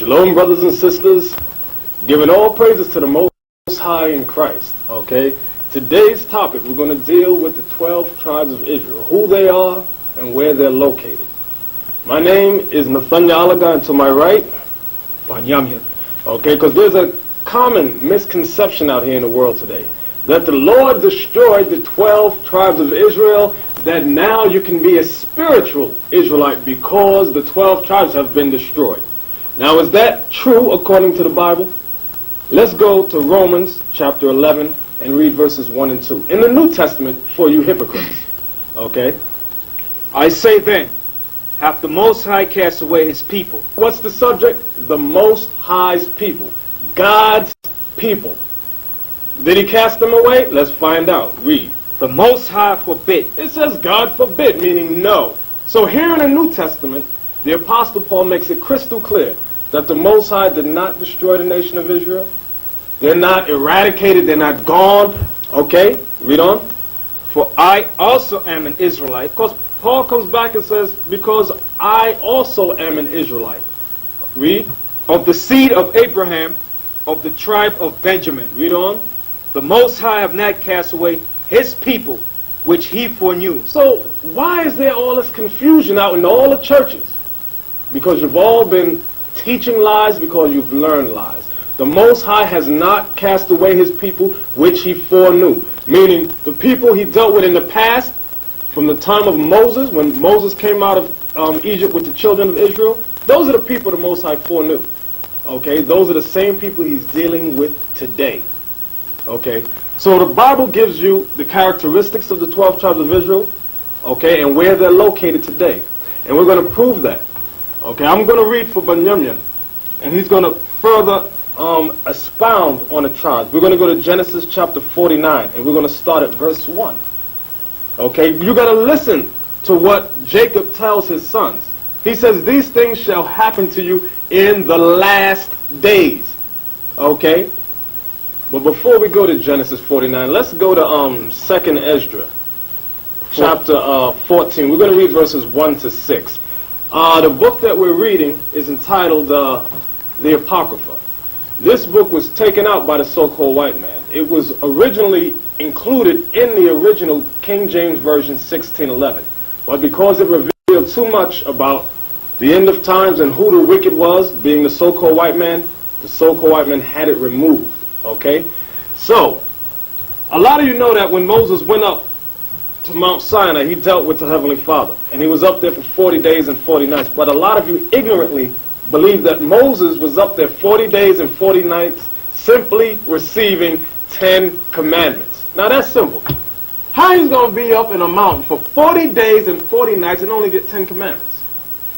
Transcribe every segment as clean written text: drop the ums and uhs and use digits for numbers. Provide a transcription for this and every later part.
Shalom, brothers and sisters. Giving all praises to the Most High in Christ. Okay? Today's topic, we're going to deal with the 12 tribes of Israel, who they are and where they're located. My name is Nathaniel Alaga, and to my right, Banyamyan. Okay? Because there's a common misconception out here in the world today that the Lord destroyed the 12 tribes of Israel, that now you can be a spiritual Israelite because the 12 tribes have been destroyed. Now, is that true according to the Bible? Let's go to Romans chapter 11 and read verses 1 and 2. In the New Testament, for you hypocrites. Okay? I say then, hath the Most High cast away his people? What's the subject? The Most High's people. God's people. Did he cast them away? Let's find out. Read. The Most High forbid. It says God forbid, meaning no. So here in the New Testament, the Apostle Paul makes it crystal clear that the Most High did not destroy the nation of Israel. They're not eradicated. They're not gone. Okay? Read on. For I also am an Israelite. Because Paul comes back and says, because I also am an Israelite. Read. Of the seed of Abraham, of the tribe of Benjamin. Read on. The Most High have not cast away his people, which he foreknew. So why is there all this confusion out in all the churches? Because you've all been teaching lies, because you've learned lies. The Most High has not cast away his people, which he foreknew. Meaning, the people he dealt with in the past, from the time of Moses, when Moses came out of Egypt with the children of Israel, those are the people the Most High foreknew. Okay, those are the same people he's dealing with today. Okay, so the Bible gives you the characteristics of the 12 tribes of Israel, okay, and where they're located today. And we're going to prove that. Okay, I'm going to read for Banyamyan, and he's going to further expound on the tribes. We're going to go to Genesis chapter 49, and we're going to start at verse 1. Okay, you got to listen to what Jacob tells his sons. He says, these things shall happen to you in the last days. Okay? But before we go to Genesis 49, let's go to 2nd Esdras, chapter 14. We're going to read verses 1 to 6. The book that we're reading is entitled The Apocrypha. This book was taken out by the so-called white man. It was originally included in the original King James Version 1611. But because it revealed too much about the end of times and who the wicked was, being the so-called white man, the so-called white man had it removed. Okay? So, a lot of you know that when Moses went up to Mount Sinai, he dealt with the Heavenly Father. And he was up there for 40 days and 40 nights. But a lot of you ignorantly believe that Moses was up there 40 days and 40 nights simply receiving 10 commandments. Now that's simple. How he's going to be up in a mountain for 40 days and 40 nights and only get 10 commandments?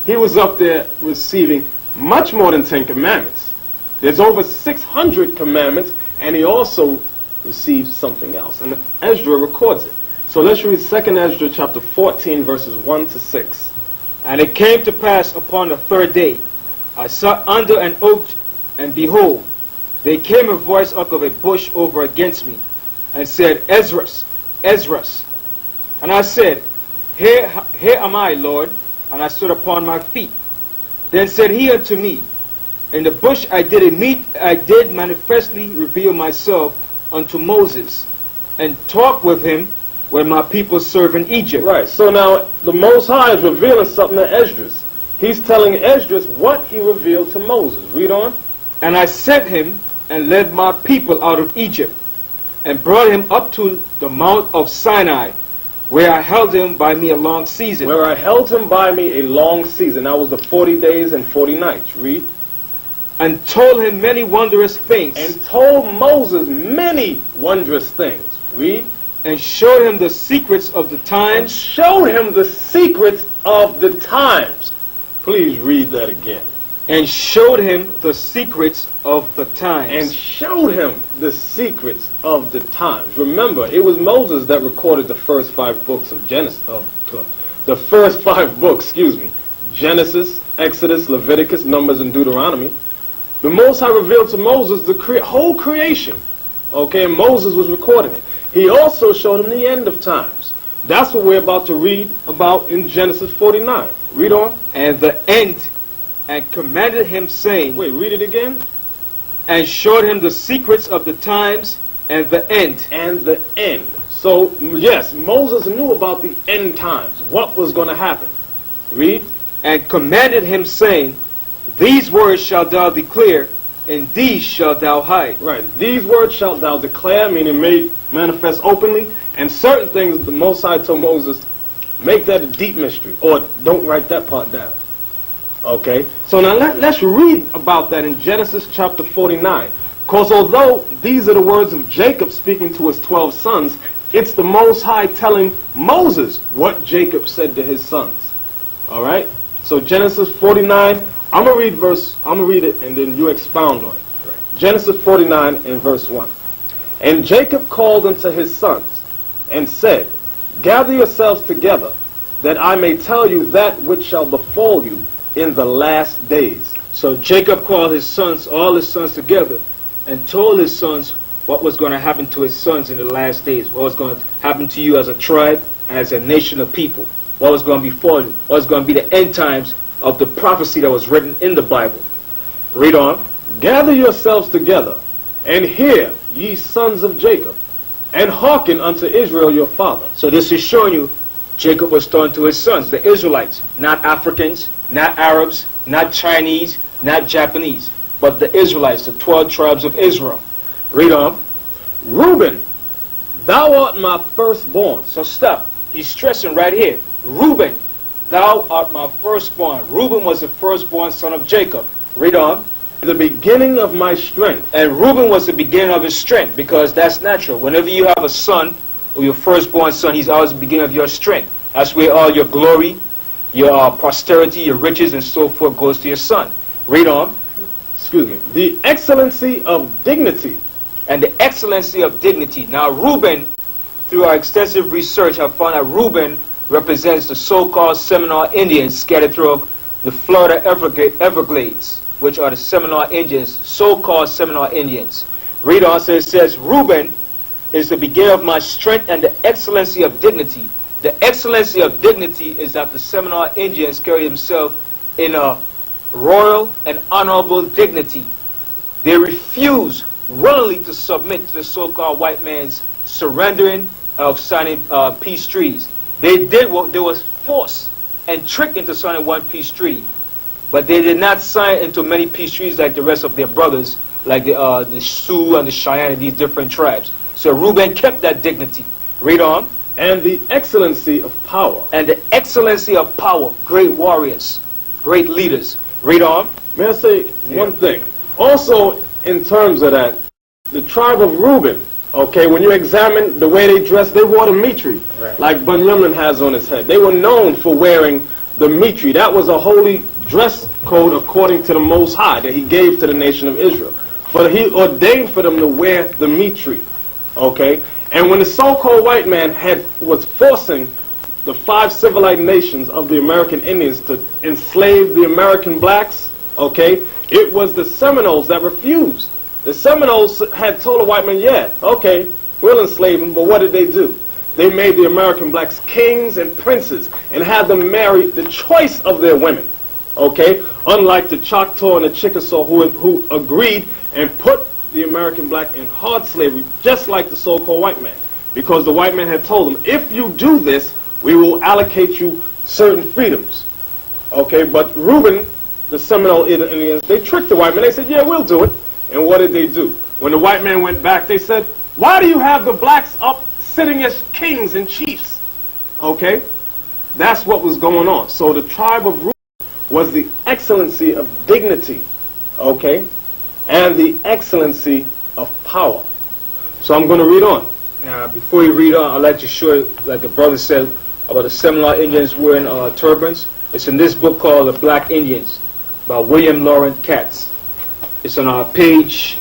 He was up there receiving much more than 10 commandments. There's over 600 commandments, and he also received something else. And Ezra records it. So let's read 2nd Esdras chapter 14, verses 1 to 6. And it came to pass upon the third day, I sat under an oak, and behold, there came a voice out of a bush over against me, and said, Esdras, Esdras. And I said, Here am I, Lord. And I stood upon my feet. Then said he unto me, in the bush I did manifestly reveal myself unto Moses, and talk with him when my people serve in Egypt. Right, so now the Most High is revealing something to Esdras. He's telling Esdras what he revealed to Moses. Read on. And I sent him and led my people out of Egypt, and brought him up to the Mount of Sinai, where I held him by me a long season. Where I held him by me a long season. That was the 40 days and 40 nights. Read. And told him many wondrous things. And told Moses many wondrous things. Read. And showed him the secrets of the times. And showed him the secrets of the times. Please read that again. And showed him the secrets of the times. And showed him the secrets of the times. Remember, it was Moses that recorded the first 5 books of Genesis. The first 5 books, Genesis, Exodus, Leviticus, Numbers, and Deuteronomy. The Most High revealed to Moses the whole creation. Okay, and Moses was recording it. He also showed him the end of times. That's what we're about to read about in Genesis 49. Read on. And the end and commanded him, saying, Wait, read it again. and showed him the secrets of the times and the end. And the end. So, yes, Moses knew about the end times, what was going to happen. Read. And commanded him, saying, these words shalt thou declare, and these shalt thou hide. Right. These words shalt thou declare, meaning made manifest openly, and certain things the Most High told Moses, make that a deep mystery, or don't write that part down. Okay? So now let's read about that in Genesis chapter 49. Because although these are the words of Jacob speaking to his 12 sons, it's the Most High telling Moses what Jacob said to his sons. Alright? So Genesis 49, I'm going to read it and then you expound on it. Right. Genesis 49 and verse 1. And Jacob called unto his sons and said, gather yourselves together, that I may tell you that which shall befall you in the last days. So Jacob called his sons, all his sons together, and told his sons what was going to happen to his sons in the last days, what was going to happen to you as a tribe and as a nation of people, what was going to befall you, what was going to be the end times of the prophecy that was written in the Bible. Read on. Gather yourselves together, and hear, ye sons of Jacob, and hearken unto Israel your father. So this is showing you Jacob was talking to his sons, the Israelites, not Africans, not Arabs, not Chinese, not Japanese, but the Israelites, the 12 tribes of Israel. Read on. Reuben, thou art my firstborn. So stop. He's stressing right here. Reuben, thou art my firstborn. Reuben was the firstborn son of Jacob. Read on. The beginning of my strength. And Reuben was the beginning of his strength, because that's natural. Whenever you have a son, or your firstborn son, he's always the beginning of your strength. That's where all your glory, your posterity, your riches, and so forth goes to your son. Read on. Excuse me. The excellency of dignity. And the excellency of dignity. Now Reuben, through our extensive research, have found that Reuben represents the so-called Seminole Indians scattered through the Florida Everglades, which are the Seminole Indians, so-called Seminole Indians. Read on. So it says, Reuben is the beginning of my strength and the excellency of dignity. The excellency of dignity is that the Seminole Indians carry themselves in a royal and honorable dignity. They refuse willingly to submit to the so-called white man's surrendering of signing peace treaties. They did what they was forced and tricked into signing one peace treaty, but they did not sign into many peace treaties like the rest of their brothers, like the Sioux and the Cheyenne and these different tribes. So Reuben kept that dignity. Read on. And the excellency of power. And the excellency of power. Great warriors, great leaders. Read on. May I say one thing? Also, in terms of that, the tribe of Reuben, okay, when you examine the way they dressed, they wore the mitri, right, like Bunyamin has on his head. They were known for wearing the mitri. That was a holy dress code according to the Most High that he gave to the nation of Israel. But he ordained for them to wear the mitri, okay? And when the so-called white man was forcing the 5 civilized nations of the American Indians to enslave the American blacks, okay, it was the Seminoles that refused. The Seminoles had told the white man, yeah, okay, we'll enslave them, but what did they do? They made the American blacks kings and princes and had them marry the choice of their women, okay? Unlike the Choctaw and the Chickasaw who agreed and put the American black in hard slavery, just like the so-called white man. Because the white man had told them, if you do this, we will allocate you certain freedoms. Okay, but Reuben, the Seminole Indians, they tricked the white man. They said, yeah, we'll do it. And what did they do? When the white man went back, they said, why do you have the blacks up sitting as kings and chiefs? Okay, that's what was going on. So the tribe of Reuben was the excellency of dignity, okay, and the excellency of power. So I'm going to read on. Now, before you read on, I'd like to show you, like the brother said, about the Seminole Indians wearing turbans. It's in this book called The Black Indians by William Lawrence Katz. It's on page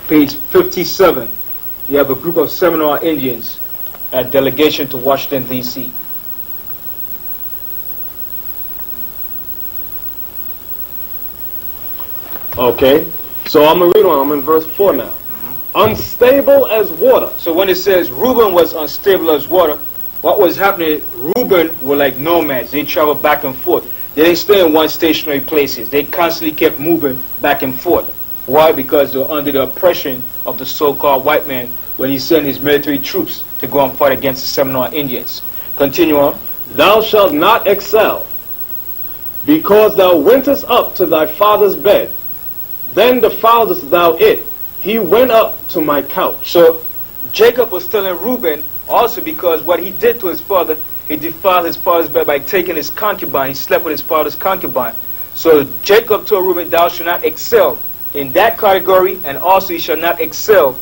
57. You have a group of Seminole Indians at delegation to Washington, D.C. Okay, so I'm going to read on. I'm in verse 4 now. Unstable as water. So when it says Reuben was unstable as water, what was happening, Reuben were like nomads. They traveled back and forth. They didn't stay in one stationary places. They constantly kept moving back and forth. Why? Because they were under the oppression of the so-called white man when he sent his military troops to go and fight against the Seminole Indians. Continue on. Thou shalt not excel, because thou wentest up to thy father's bed. Then defiledst thou it. He went up to my couch. So Jacob was telling Reuben also because what he did to his father, he defiled his father's bed by taking his concubine. He slept with his father's concubine. So Jacob told Reuben, thou shalt not excel in that category, and also he shall not excel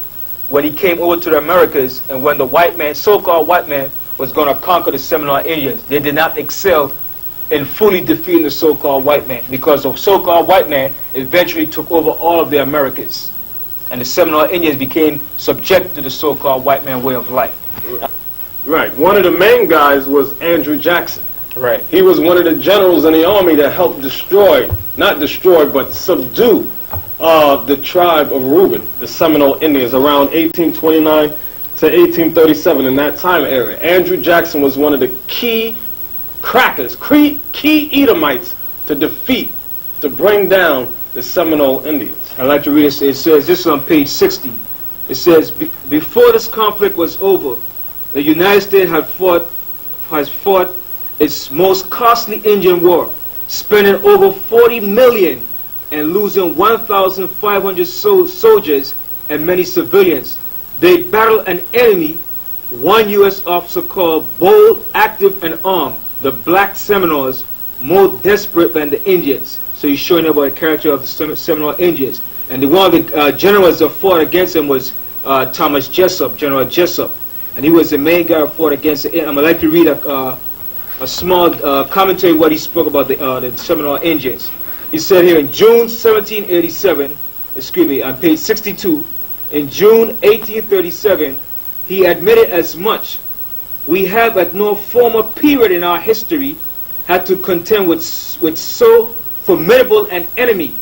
when he came over to the Americas and when the white man, so-called white man, was going to conquer the Seminole Indians. They did not excel in fully defeating the so-called white man, because the so-called white man eventually took over all of the Americas, and the Seminole Indians became subject to the so-called white man way of life. Right. One of the main guys was Andrew Jackson. Right. He was one of the generals in the army that helped not destroy, but subdue the tribe of Reuben, the Seminole Indians, around 1829 to 1837, in that time area. Andrew Jackson was one of the key crackers, key Edomites to bring down the Seminole Indians. I'd like to read it. It says, this is on page 60. It says, before this conflict was over, the United States has fought its most costly Indian war, spending over $40 million and losing 1,500 soldiers and many civilians. They battled an enemy, one U.S. officer called bold, active, and armed, the black Seminoles, more desperate than the Indians. So he's showing about the character of the Seminole Indians. And one of the generals that fought against him was Thomas Jessup, General Jessup. And he was the main guy who fought against it. I'm going to like to read a small commentary what he spoke about the Seminole Indians. He said here in June 1787, on page 62, in June 1837, he admitted as much. We have at no former period in our history had to contend with so formidable an enemy.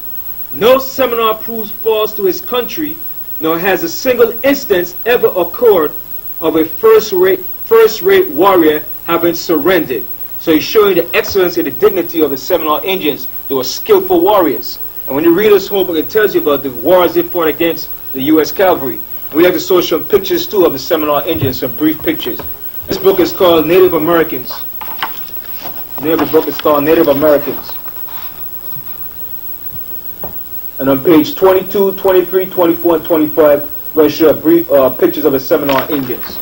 No Seminole proves false to his country, nor has a single instance ever occurred of a first-rate warrior having surrendered. So he's showing the excellence and the dignity of the Seminole Indians. They were skillful warriors. And when you read this whole book, it tells you about the wars they fought against the U.S. cavalry. And we have to show some pictures too of the Seminole Indians, some brief pictures. This book is called Native Americans. The name of the book is called Native Americans. And on page 22, 23, 24, and 25, we're going to show brief pictures of the Seminole Indians.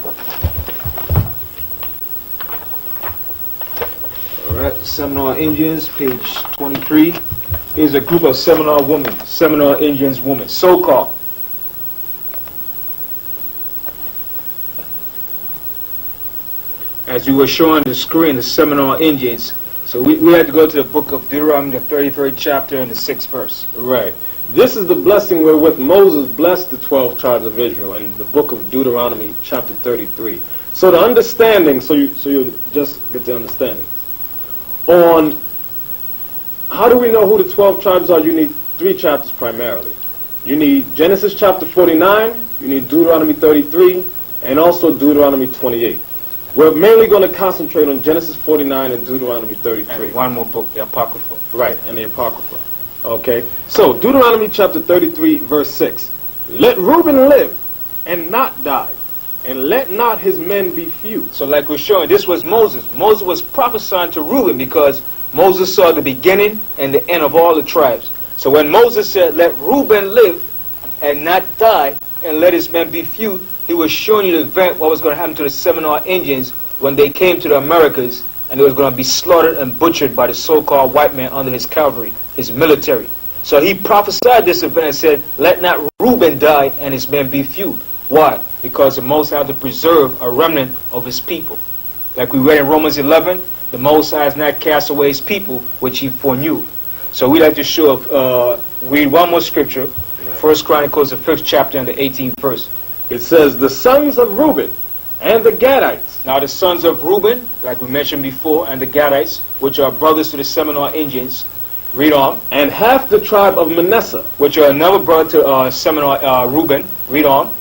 Alright, Seminole Indians, page 23. Here's a group of Seminole women, Seminole Indians women, so-called. As you were showing on the screen, the Seminole Indians. So we had to go to the book of Deuteronomy, the 33rd chapter and the 6th verse. Right. This is the blessing wherewith Moses blessed the 12 tribes of Israel in the book of Deuteronomy, chapter 33. So the understanding, so you just get the understanding. On how do we know who the 12 tribes are? You need 3 chapters primarily. You need Genesis chapter 49, you need Deuteronomy 33, and also Deuteronomy 28. We're mainly going to concentrate on Genesis 49 and Deuteronomy 33. And one more book, the Apocrypha. Right, and the Apocrypha. Okay, so Deuteronomy chapter 33, verse 6. Let Reuben live and not die, and let not his men be few. So like we're showing, this was Moses. Moses was prophesying to Reuben because Moses saw the beginning and the end of all the tribes. So when Moses said, let Reuben live and not die, and let his men be few, he was showing you the event, what was going to happen to the Seminole Indians when they came to the Americas, and they was going to be slaughtered and butchered by the so-called white man under his cavalry, his military. So he prophesied this event and said, let not Reuben die and his men be few. Why? Because the Most High had to preserve a remnant of his people. Like we read in Romans 11, the Most High has not cast away his people, which he foreknew. So we like to show, read one more scripture, 1 Chronicles, the 5th chapter and the 18th verse. It says, the sons of Reuben and the Gadites. Now the sons of Reuben, like we mentioned before, and the Gadites, which are brothers to the Seminole Indians, read on. And half the tribe of Manasseh, which are another brother to Seminole Reuben, read on.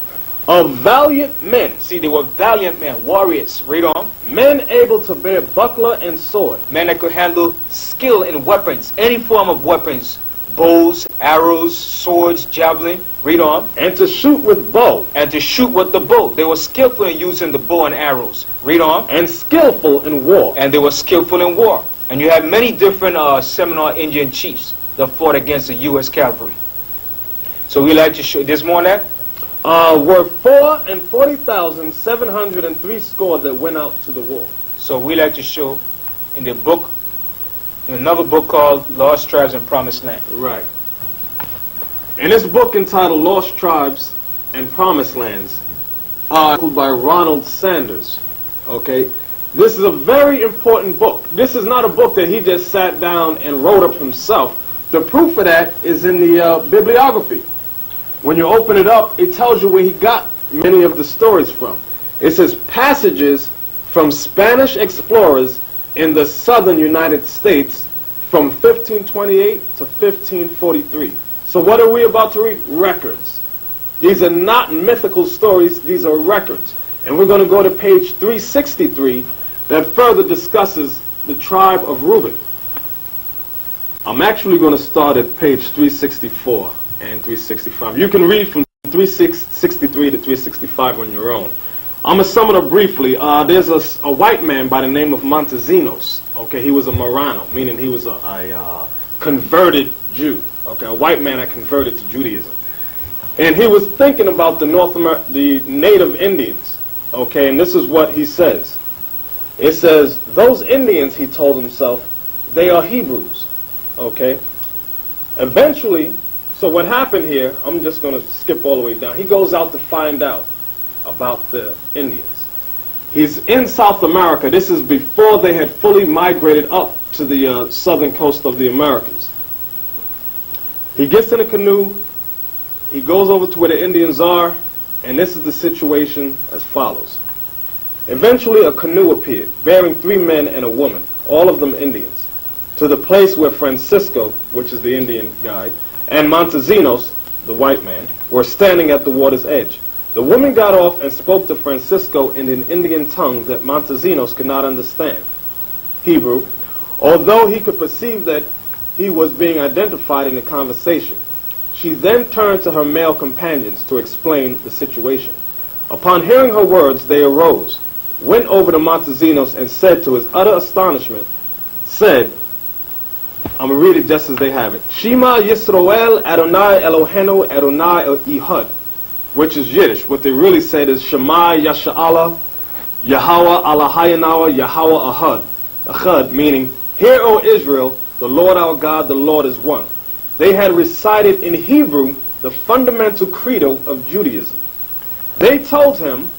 of valiant men, See, they were valiant men, warriors. Read on. men able to bear buckler and sword, Men that could handle skill in weapons, any form of weapons, bows, arrows, swords, javelin. Read on. and to shoot with bow, And to shoot with the bow. They were skillful in using the bow and arrows. Read on. and skillful in war, And they were skillful in war. And you have many different Seminole Indian chiefs that fought against the U.S. cavalry. So we like to show, there's more on that? were 440,703 score that went out to the war. So we like to show in the book, in another book called Lost Tribes and Promised Land. Right. In this book entitled Lost Tribes and Promised Lands, by Ronald Sanders, okay, this is a very important book. This is not a book that he just sat down and wrote up himself. The proof of that is in the bibliography. When you open it up, it tells you where he got many of the stories from. It says passages from Spanish explorers in the southern United States from 1528 to 1543. So what are we about to read? Records. These are not mythical stories, these are records. And we're going to go to page 363 that further discusses the tribe of Reuben. I'm actually going to start at page 364 and 365. You can read from 363 to 365 on your own. I'm going to sum it up briefly. There's a white man by the name of Montesinos. Okay, he was a Marrano, meaning he was a converted Jew. Okay, a white man that converted to Judaism. And he was thinking about the the native Indians. Okay, and this is what he says. It says, those Indians, he told himself, they are Hebrews. Okay? Eventually, so what happened here, I'm just going to skip all the way down. He goes out to find out about the Indians. He's in South America. This is before they had fully migrated up to the southern coast of the Americas. He gets in a canoe. He goes over to where the Indians are, and this is the situation as follows. Eventually, a canoe appeared, bearing 3 men and a woman, all of them Indians, to the place where Francisco, which is the Indian guide, and Montesinos, the white man, were standing at the water's edge. The woman got off and spoke to Francisco in an Indian tongue that Montesinos could not understand, Hebrew, although he could perceive that he was being identified in the conversation. She then turned to her male companions to explain the situation. Upon hearing her words, they arose, went over to Montesinos, and said to his utter astonishment, I'm going to read it just as they have it. Shema Yisroel Adonai Eloheinu Adonai Ehud, which is Yiddish. What they really said is Shema Yasha'Allah Yahweh Allahayanawa Yahweh Ahad, meaning, Hear, O Israel, the Lord our God, the Lord is one. They had recited in Hebrew the fundamental credo of Judaism. They told him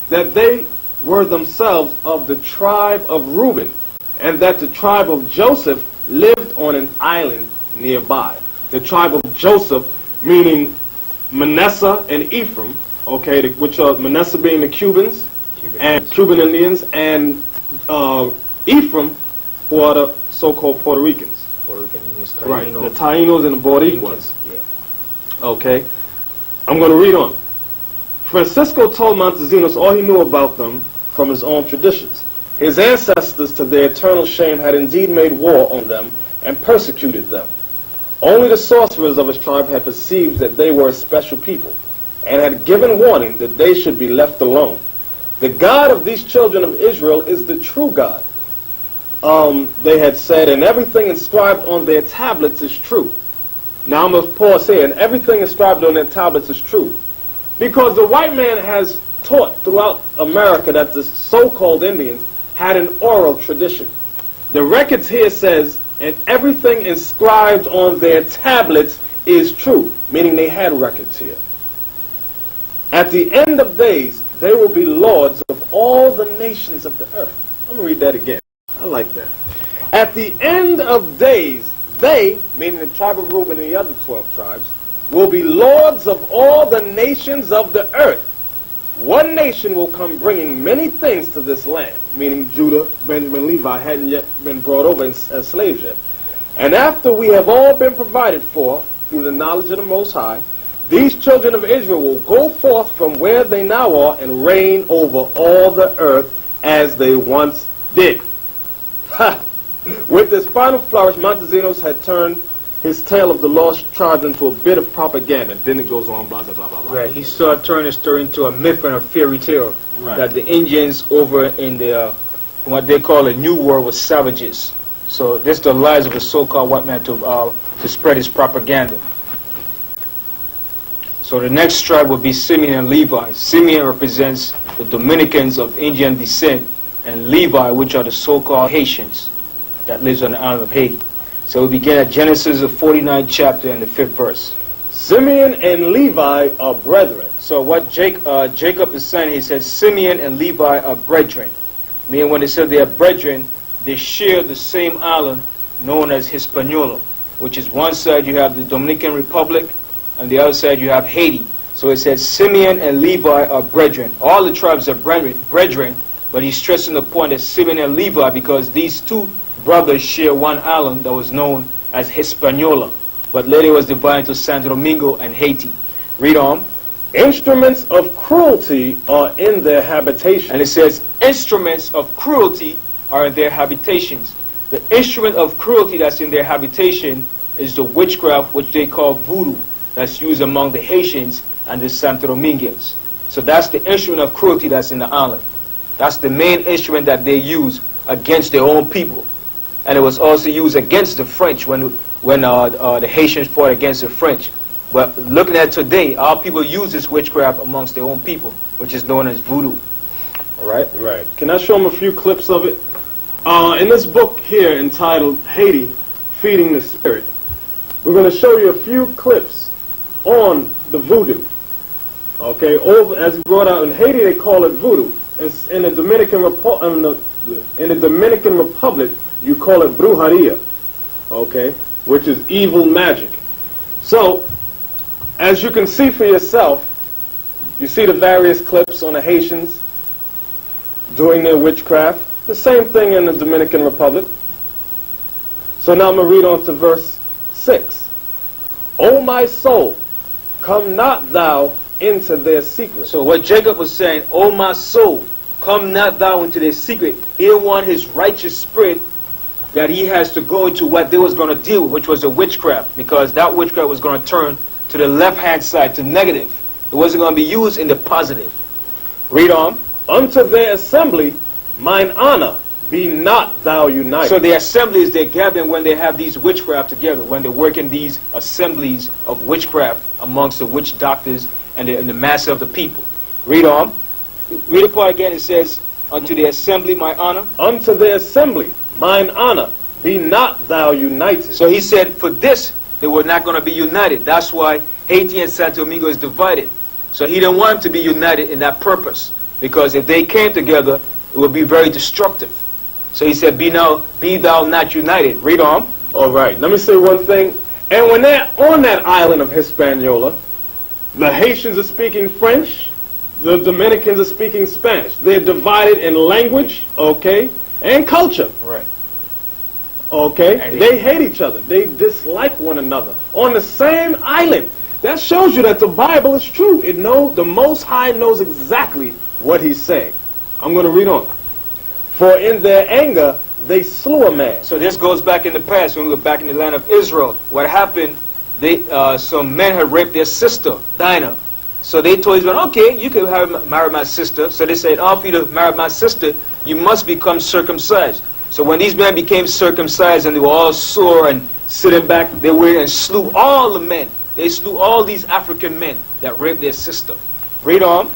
that they were themselves of the tribe of Reuben, and that the tribe of Joseph lived on an island nearby. The tribe of Joseph, meaning Manasseh and Ephraim, okay, which are Manasseh being the Cubans, and Cuban Indians, and Ephraim, who are the so-called Puerto Ricans. Puerto Rican Indians, Right, the Tainos and the Boricuas. Yeah. Okay, I'm going to read on. Francisco told Montesinos all he knew about them from his own traditions. His ancestors, to their eternal shame, had indeed made war on them and persecuted them. Only the sorcerers of his tribe had perceived that they were a special people, and had given warning that they should be left alone. The God of these children of Israel is the true God. They had said, and everything inscribed on their tablets is true. Now I'm going to pause here, and everything inscribed on their tablets is true. Because the white man has taught throughout America that the so-called Indians had an oral tradition. The records here says, and everything inscribed on their tablets is true, meaning they had records here. At the end of days, they will be lords of all the nations of the earth. I'm going to read that again. I like that. At the end of days, they, meaning the tribe of Reuben and the other 12 tribes, will be lords of all the nations of the earth. One nation will come bringing many things to this land, meaning Judah, Benjamin, Levi hadn't yet been brought over as slaves yet. And after we have all been provided for through the knowledge of the Most High, These children of Israel will go forth from where they now are and reign over all the earth as they once did. Ha! With this final flourish, Montesinos had turned his tale of the lost tribes into a bit of propaganda. Then it goes on, blah, blah, blah, blah, blah. Right, he started turning the story into a myth and a fairy tale. Right. That the Indians over in the what they call a New World were savages. So this is the lies of the so-called white man to spread his propaganda. So the next tribe will be Simeon and Levi. Simeon represents the Dominicans of Indian descent, and Levi, which are the so-called Haitians that lives on the island of Haiti. So we begin at Genesis, the 49th chapter and the 5th verse. Simeon and Levi are brethren. So what Jacob is saying, he says Simeon and Levi are brethren. Meaning when they say they are brethren, they share the same island known as Hispaniola, which is one side you have the Dominican Republic, and the other side you have Haiti. So it says Simeon and Levi are brethren. All the tribes are brethren, but he's stressing the point that Simeon and Levi, because these two brothers share one island that was known as Hispaniola, but later was divided into Santo Domingo and Haiti. Read on. Instruments of cruelty are in their habitation. And it says instruments of cruelty are in their habitations. The instrument of cruelty that's in their habitation is the witchcraft, which they call voodoo, that's used among the Haitians and the Santo Domingans. So that's the instrument of cruelty that's in the island. That's the main instrument that they use against their own people. And it was also used against the French when the Haitians fought against the French. But looking at today, our people use this witchcraft amongst their own people, which is known as voodoo. All right? Right. Can I show them a few clips of it? In this book here entitled Haiti, Feeding the Spirit, we're going to show you a few clips on the voodoo. Okay, as brought out in Haiti, they call it voodoo. In the Dominican Republic, you call it brujeria. Okay, which is evil magic. So, as you can see for yourself, you see the various clips on the Haitians doing their witchcraft. The same thing in the Dominican Republic. So now I'm going to read on to verse 6. O my soul, come not thou into their secret. So what Jacob was saying, O my soul, come not thou into their secret. He didn't want his righteous spirit that he has to go into what they was going to deal with, which was a witchcraft, because that witchcraft was going to turn to the left-hand side, to negative. It wasn't going to be used in the positive. Read on. Unto their assembly, mine honor, be not thou united. So the assemblies, they're gathering when they have these witchcraft together, when they work in these assemblies of witchcraft amongst the witch doctors and the mass of the people. Read on. Read the part again. It says, unto the assembly, my honor. Unto their assembly, mine honor, be not thou united. So he said, for this, they were not going to be united. That's why Haiti and Santo Domingo is divided. So he didn't want them to be united in that purpose, because if they came together, it would be very destructive. So he said, be thou not united. Read on. All right, let me say one thing. And when they're on that island of Hispaniola, the Haitians are speaking French, the Dominicans are speaking Spanish. They're divided in language, okay, and culture. Right. Okay, And they hate each other. They dislike one another on the same island. That shows you that the Bible is true. The Most High knows exactly what he's saying. I'm going to read on. For in their anger they slew a man. So this goes back in the past, when we were back in the land of Israel. What happened, some men had raped their sister, Dinah. So they told Israel, okay, you can marry my sister. So they said, for you to marry my sister, you must become circumcised. So when these men became circumcised and they were all sore and sitting back, they went and slew all the men. They slew all these African men that raped their sister. Read on.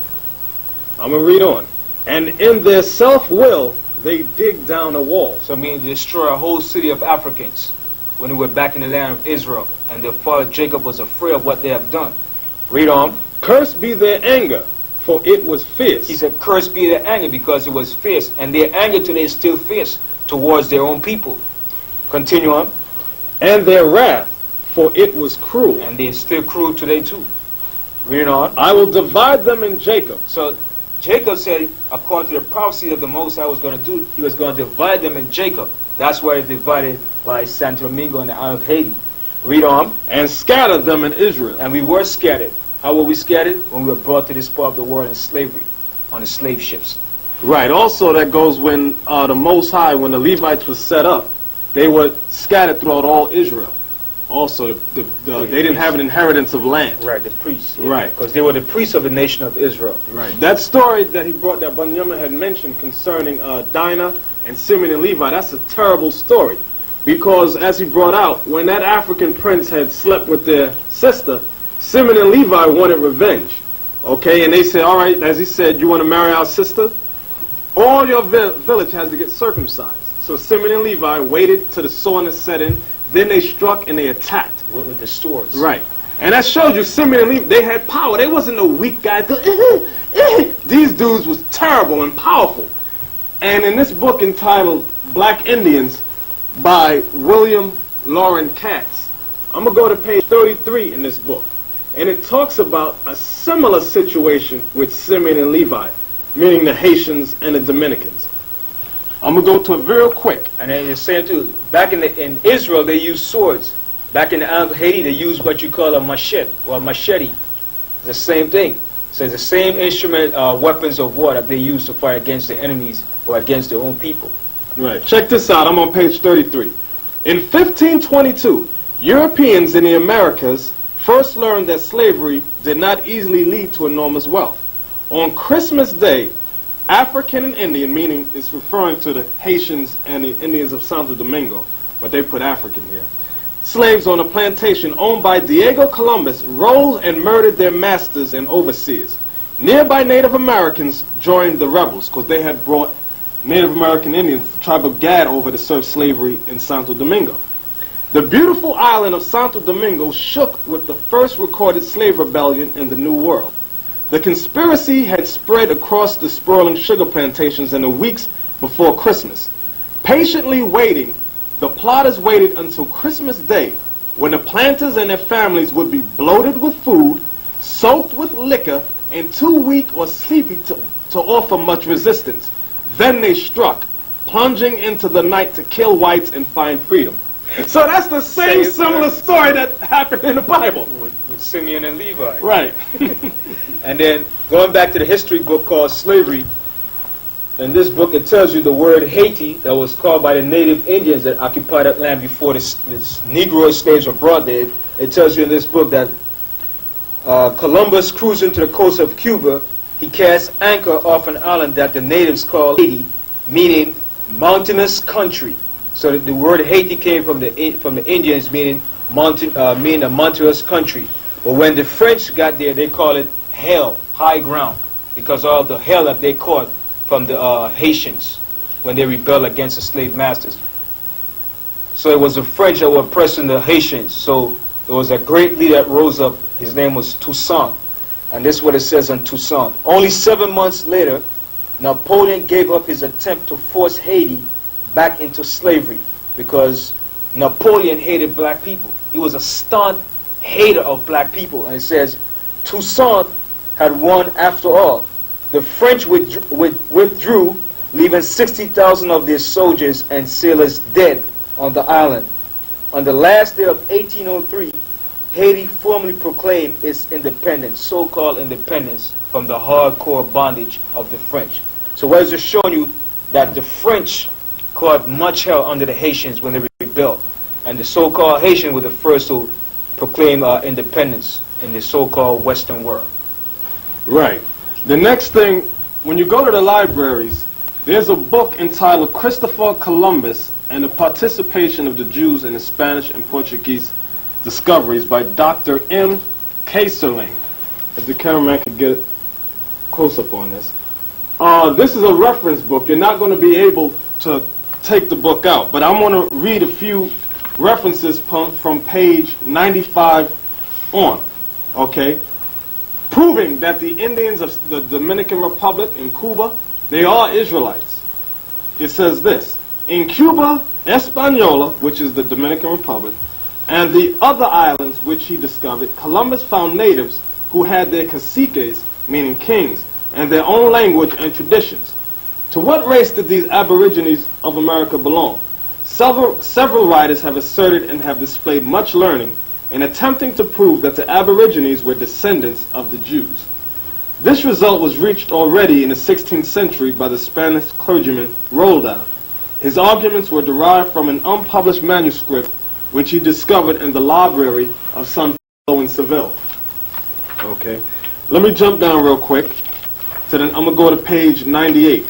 I'm going to read on. And in their self-will, they dig down a wall. So meaning to destroy a whole city of Africans when they were back in the land of Israel. And their father Jacob was afraid of what they have done. Read on. Cursed be their anger, for it was fierce. He said, cursed be their anger, because it was fierce. And their anger today is still fierce towards their own people. Continue on. And their wrath, for it was cruel. And they're still cruel today too. Read on. I will divide them in Jacob. So Jacob said, according to the prophecy of the Most High was going to do, he was going to divide them in Jacob. That's why it's divided by Santo Domingo and the island of Haiti. Read on. and scattered them in Israel. And we were scattered. How were we scattered? When we were brought to this part of the world in slavery, on the slave ships. Right. Also, that goes when the Most High, when the Levites was set up, they were scattered throughout all Israel. Also, they didn't have an inheritance of land. Right, the priests. Yeah. Right. Because they were the priests of the nation of Israel. Right. That story that he brought, that Banyama had mentioned concerning Dinah and Simeon and Levi, that's a terrible story. Because, as he brought out, when that African prince had slept with their sister, Simeon and Levi wanted revenge. Okay, and they said, all right, as he said, you want to marry our sister? All your village has to get circumcised. So Simeon and Levi waited till the soreness set in. Then they struck and they attacked. With the swords. Right. And that shows you Simeon and Levi, they had power. They wasn't no weak guys. These dudes was terrible and powerful. And in this book entitled Black Indians by William Lauren Katz, I'm going to go to page 33 in this book. And it talks about a similar situation with Simeon and Levi, meaning the Haitians and the Dominicans. I'm going to go to it real quick. And then it's saying too, back in Israel they used swords. Back in the island of Haiti they used what you call a machete or a machete. It's the same thing. So it's the same instrument, weapons of war that they use to fight against the enemies or against their own people. Right. Check this out. I'm on page 33. In 1522, Europeans in the Americas first learned that slavery did not easily lead to enormous wealth. On Christmas Day, African and Indian, meaning it's referring to the Haitians and the Indians of Santo Domingo, but they put African here, slaves on a plantation owned by Diego Columbus rose and murdered their masters and overseers. Nearby Native Americans joined the rebels because they had brought Native American Indians, the tribe of Gad, over to serve slavery in Santo Domingo. The beautiful island of Santo Domingo shook with the first recorded slave rebellion in the New World. The conspiracy had spread across the sprawling sugar plantations in the weeks before Christmas. Patiently waiting, the plotters waited until Christmas Day, when the planters and their families would be bloated with food, soaked with liquor, and too weak or sleepy to offer much resistance. Then they struck, plunging into the night to kill whites and find freedom. So that's the same similar story that happened in the Bible. With Simeon and Levi. Right. And then going back to the history book called Slavery, in this book it tells you the word Haiti that was called by the native Indians that occupied that land before the Negro slaves were brought there. It tells you in this book that Columbus cruising to the coast of Cuba, he cast anchor off an island that the natives called Haiti, meaning mountainous country. So that the word Haiti came from the Indians, meaning a mountainous country. But when the French got there, they called it hell, high ground, because of the hell that they caught from the Haitians when they rebelled against the slave masters. So it was the French that were oppressing the Haitians. So there was a great leader that rose up. His name was Toussaint. And this is what it says on Toussaint. Only 7 months later, Napoleon gave up his attempt to force Haiti back into slavery because Napoleon hated black people. He was a staunch hater of black people. And it says, Toussaint had won after all. The French withdrew, leaving 60,000 of their soldiers and sailors dead on the island. On the last day of 1803, Haiti formally proclaimed its independence, so-called independence, from the hardcore bondage of the French. So what is it showing you? That the French caught much hell under the Haitians when they rebelled. And the so-called Haitians were the first to proclaim independence in the so-called Western world. Right. The next thing, when you go to the libraries, there's a book entitled Christopher Columbus and the Participation of the Jews in the Spanish and Portuguese Discoveries by Dr. M. Kayserling. If the cameraman could get close up on this. This is a reference book. You're not going to be able to take the book out, but I'm going to read a few references from page 95 on, okay? Proving that the Indians of the Dominican Republic in Cuba, they are Israelites. It says this: in Cuba, Hispaniola, which is the Dominican Republic, and the other islands which he discovered, Columbus found natives who had their caciques, meaning kings, and their own language and traditions. To what race did these aborigines of America belong? Several writers have asserted and have displayed much learning in attempting to prove that the Aborigines were descendants of the Jews. This result was reached already in the 16th century by the Spanish clergyman Roldan. His arguments were derived from an unpublished manuscript which he discovered in the library of San Pablo in Seville. Okay, let me jump down real quick. I'm going to go to page 98.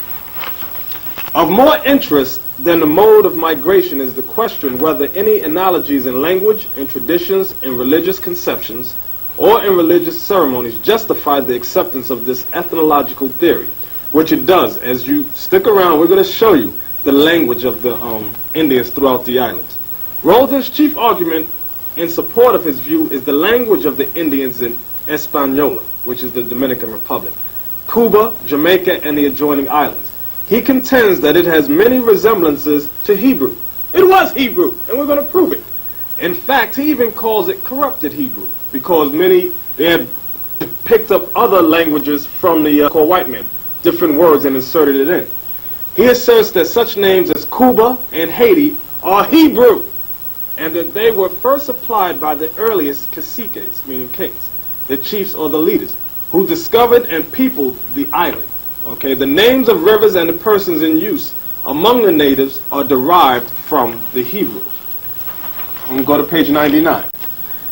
Of more interest than the mode of migration is the question whether any analogies in language, in traditions, in religious conceptions, or in religious ceremonies justify the acceptance of this ethnological theory, which it does. As you stick around, we're going to show you the language of the Indians throughout the islands. Roldan's chief argument in support of his view is the language of the Indians in Hispaniola, which is the Dominican Republic, Cuba, Jamaica, and the adjoining islands. He contends that it has many resemblances to Hebrew. It was Hebrew, and we're going to prove it. In fact, he even calls it corrupted Hebrew, because they had picked up other languages from the white men, different words, and inserted it in. He asserts that such names as Cuba and Haiti are Hebrew, and that they were first applied by the earliest caciques, meaning kings, the chiefs or the leaders, who discovered and peopled the island. Okay, the names of rivers and the persons in use among the natives are derived from the Hebrews. I'm going to go to page 99.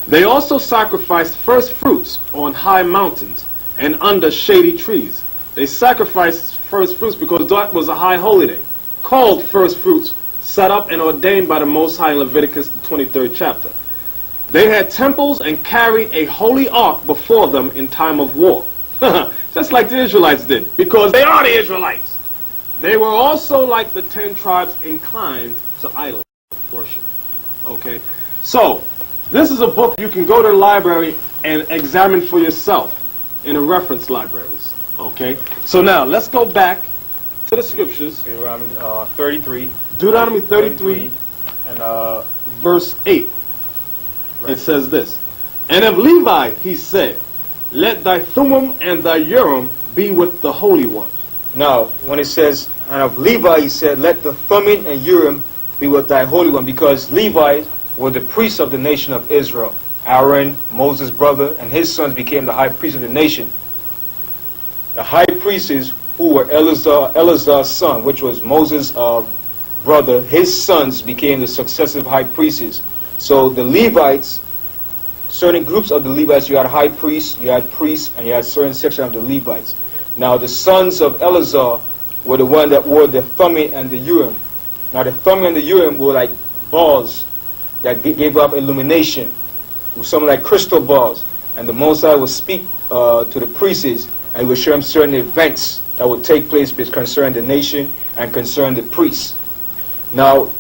They also sacrificed first fruits on high mountains and under shady trees. They sacrificed first fruits because that was a high holy day, called first fruits, set up and ordained by the Most High in Leviticus, the 23rd chapter. They had temples and carried a holy ark before them in time of war. Just like the Israelites did, because they are the Israelites. They were also, like the 10 tribes, inclined to idol worship. Okay, so this is a book you can go to the library and examine for yourself in the reference libraries. Okay, so now let's go back to the scriptures. Deuteronomy 33. Deuteronomy 33 and verse 8. Right. It says this: And of Levi he said, Let thy Thummim and thy Urim be with the Holy One. Now, when it says, and of Levi he said, Let the Thummim and Urim be with thy Holy One, because Levi were the priests of the nation of Israel. Aaron, Moses' brother, and his sons became the high priests of the nation. The high priests who were Eleazar's son, which was Moses' brother, his sons became the successive high priests. So the Levites, certain groups of the Levites, you had high priests, you had priests, and you had certain sections of the Levites. Now the sons of Eleazar were the one that wore the Thummim and the Urim. Now the Thummim and the Urim were like balls that gave up illumination, something like crystal balls. And the Most High would speak to the priests, and he would show them certain events that would take place concerning the nation and concerning the priests. Now,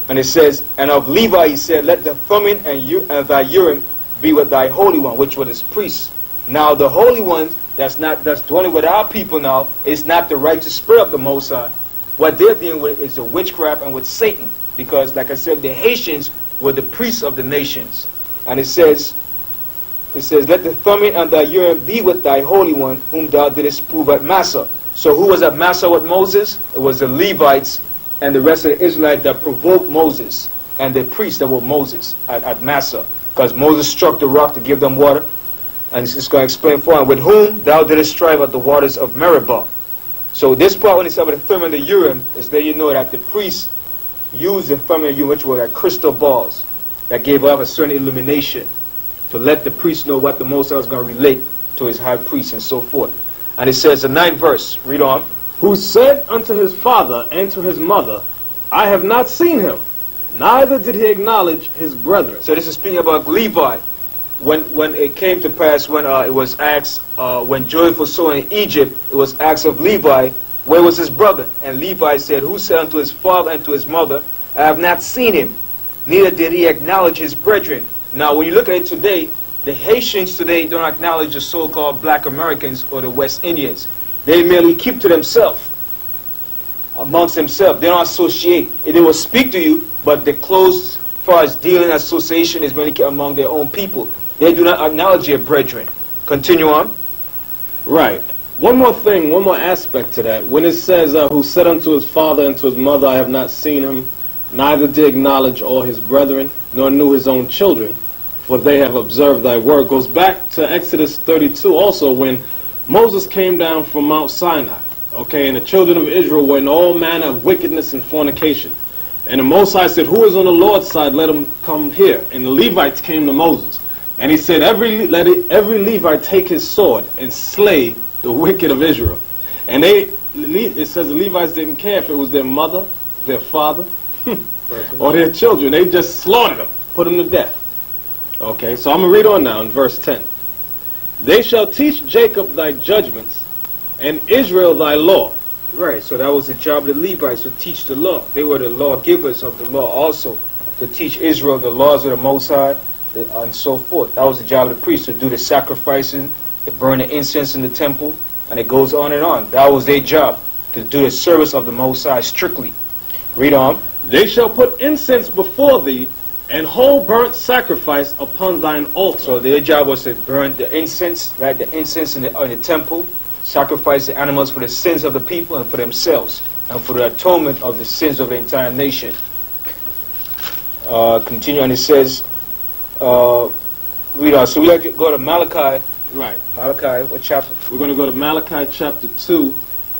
and it says, and of Levi he said, Let the Thummim and thy Urim be with thy Holy One, which was his priests. Now the Holy One that's dwelling with our people now is not the righteous spirit of the Most High. What they're dealing with is the witchcraft and with Satan, because like I said, the Haitians were the priests of the nations. And it says, Let the Thummim and thy Urim be with thy Holy One, whom thou didst prove at Massa. So who was at Massa with Moses? It was the Levites and the rest of the Israelites that provoked Moses, and the priests that were Moses at Massa, because Moses struck the rock to give them water. And it's just going to explain for him, with whom thou didst strive at the waters of Meribah. So this part, when it's about the Thummim and the Urim, is that you know that the priests used the Thummim and Urim, which were like crystal balls that gave off a certain illumination to let the priest know what the Most High was going to relate to his high priest and so forth. And it says, the 9th verse, read on. Who said unto his father and to his mother, I have not seen him, neither did he acknowledge his brethren. So this is speaking about Levi. When it came to pass, when it was asked, when Joseph was sold in Egypt, it was asked of Levi, where was his brother? And Levi said, who said unto his father and to his mother, I have not seen him, neither did he acknowledge his brethren. Now when you look at it today, the Haitians today don't acknowledge the so-called black Americans or the West Indians. They merely keep to themselves, amongst themselves. They don't associate. They will speak to you, but the close, as far as dealing association is merely among their own people. They do not acknowledge their brethren. Continue on. Right. One more thing, one more aspect to that. When it says, who said unto his father and to his mother, I have not seen him, neither did acknowledge all his brethren, nor knew his own children, for they have observed thy word. Goes back to Exodus 32 also, when Moses came down from Mount Sinai, okay, and the children of Israel were in all manner of wickedness and fornication. And the Most High said, who is on the Lord's side, let him come here. And the Levites came to Moses. And he said, let every Levite take his sword and slay the wicked of Israel. And it says the Levites didn't care if it was their mother, their father, or their children. They just slaughtered them, put them to death. Okay, so I'm going to read on now in verse 10. They shall teach Jacob thy judgments, and Israel thy law. Right, so that was the job of the Levites, to teach the law. They were the lawgivers of the law also, to teach Israel the laws of the Most High, and so forth. That was the job of the priest, to do the sacrificing, to burn the incense in the temple, and it goes on and on. That was their job, to do the service of the Most High strictly. Read on. They shall put incense before thee, and whole burnt sacrifice upon thine altar. So their job was to burn the incense, right? The incense in the temple, sacrifice the animals for the sins of the people and for themselves, and for the atonement of the sins of the entire nation. Continue, and it says, read on. So we like to go to Malachi. Right. Malachi, what chapter? We're going to go to Malachi chapter 2,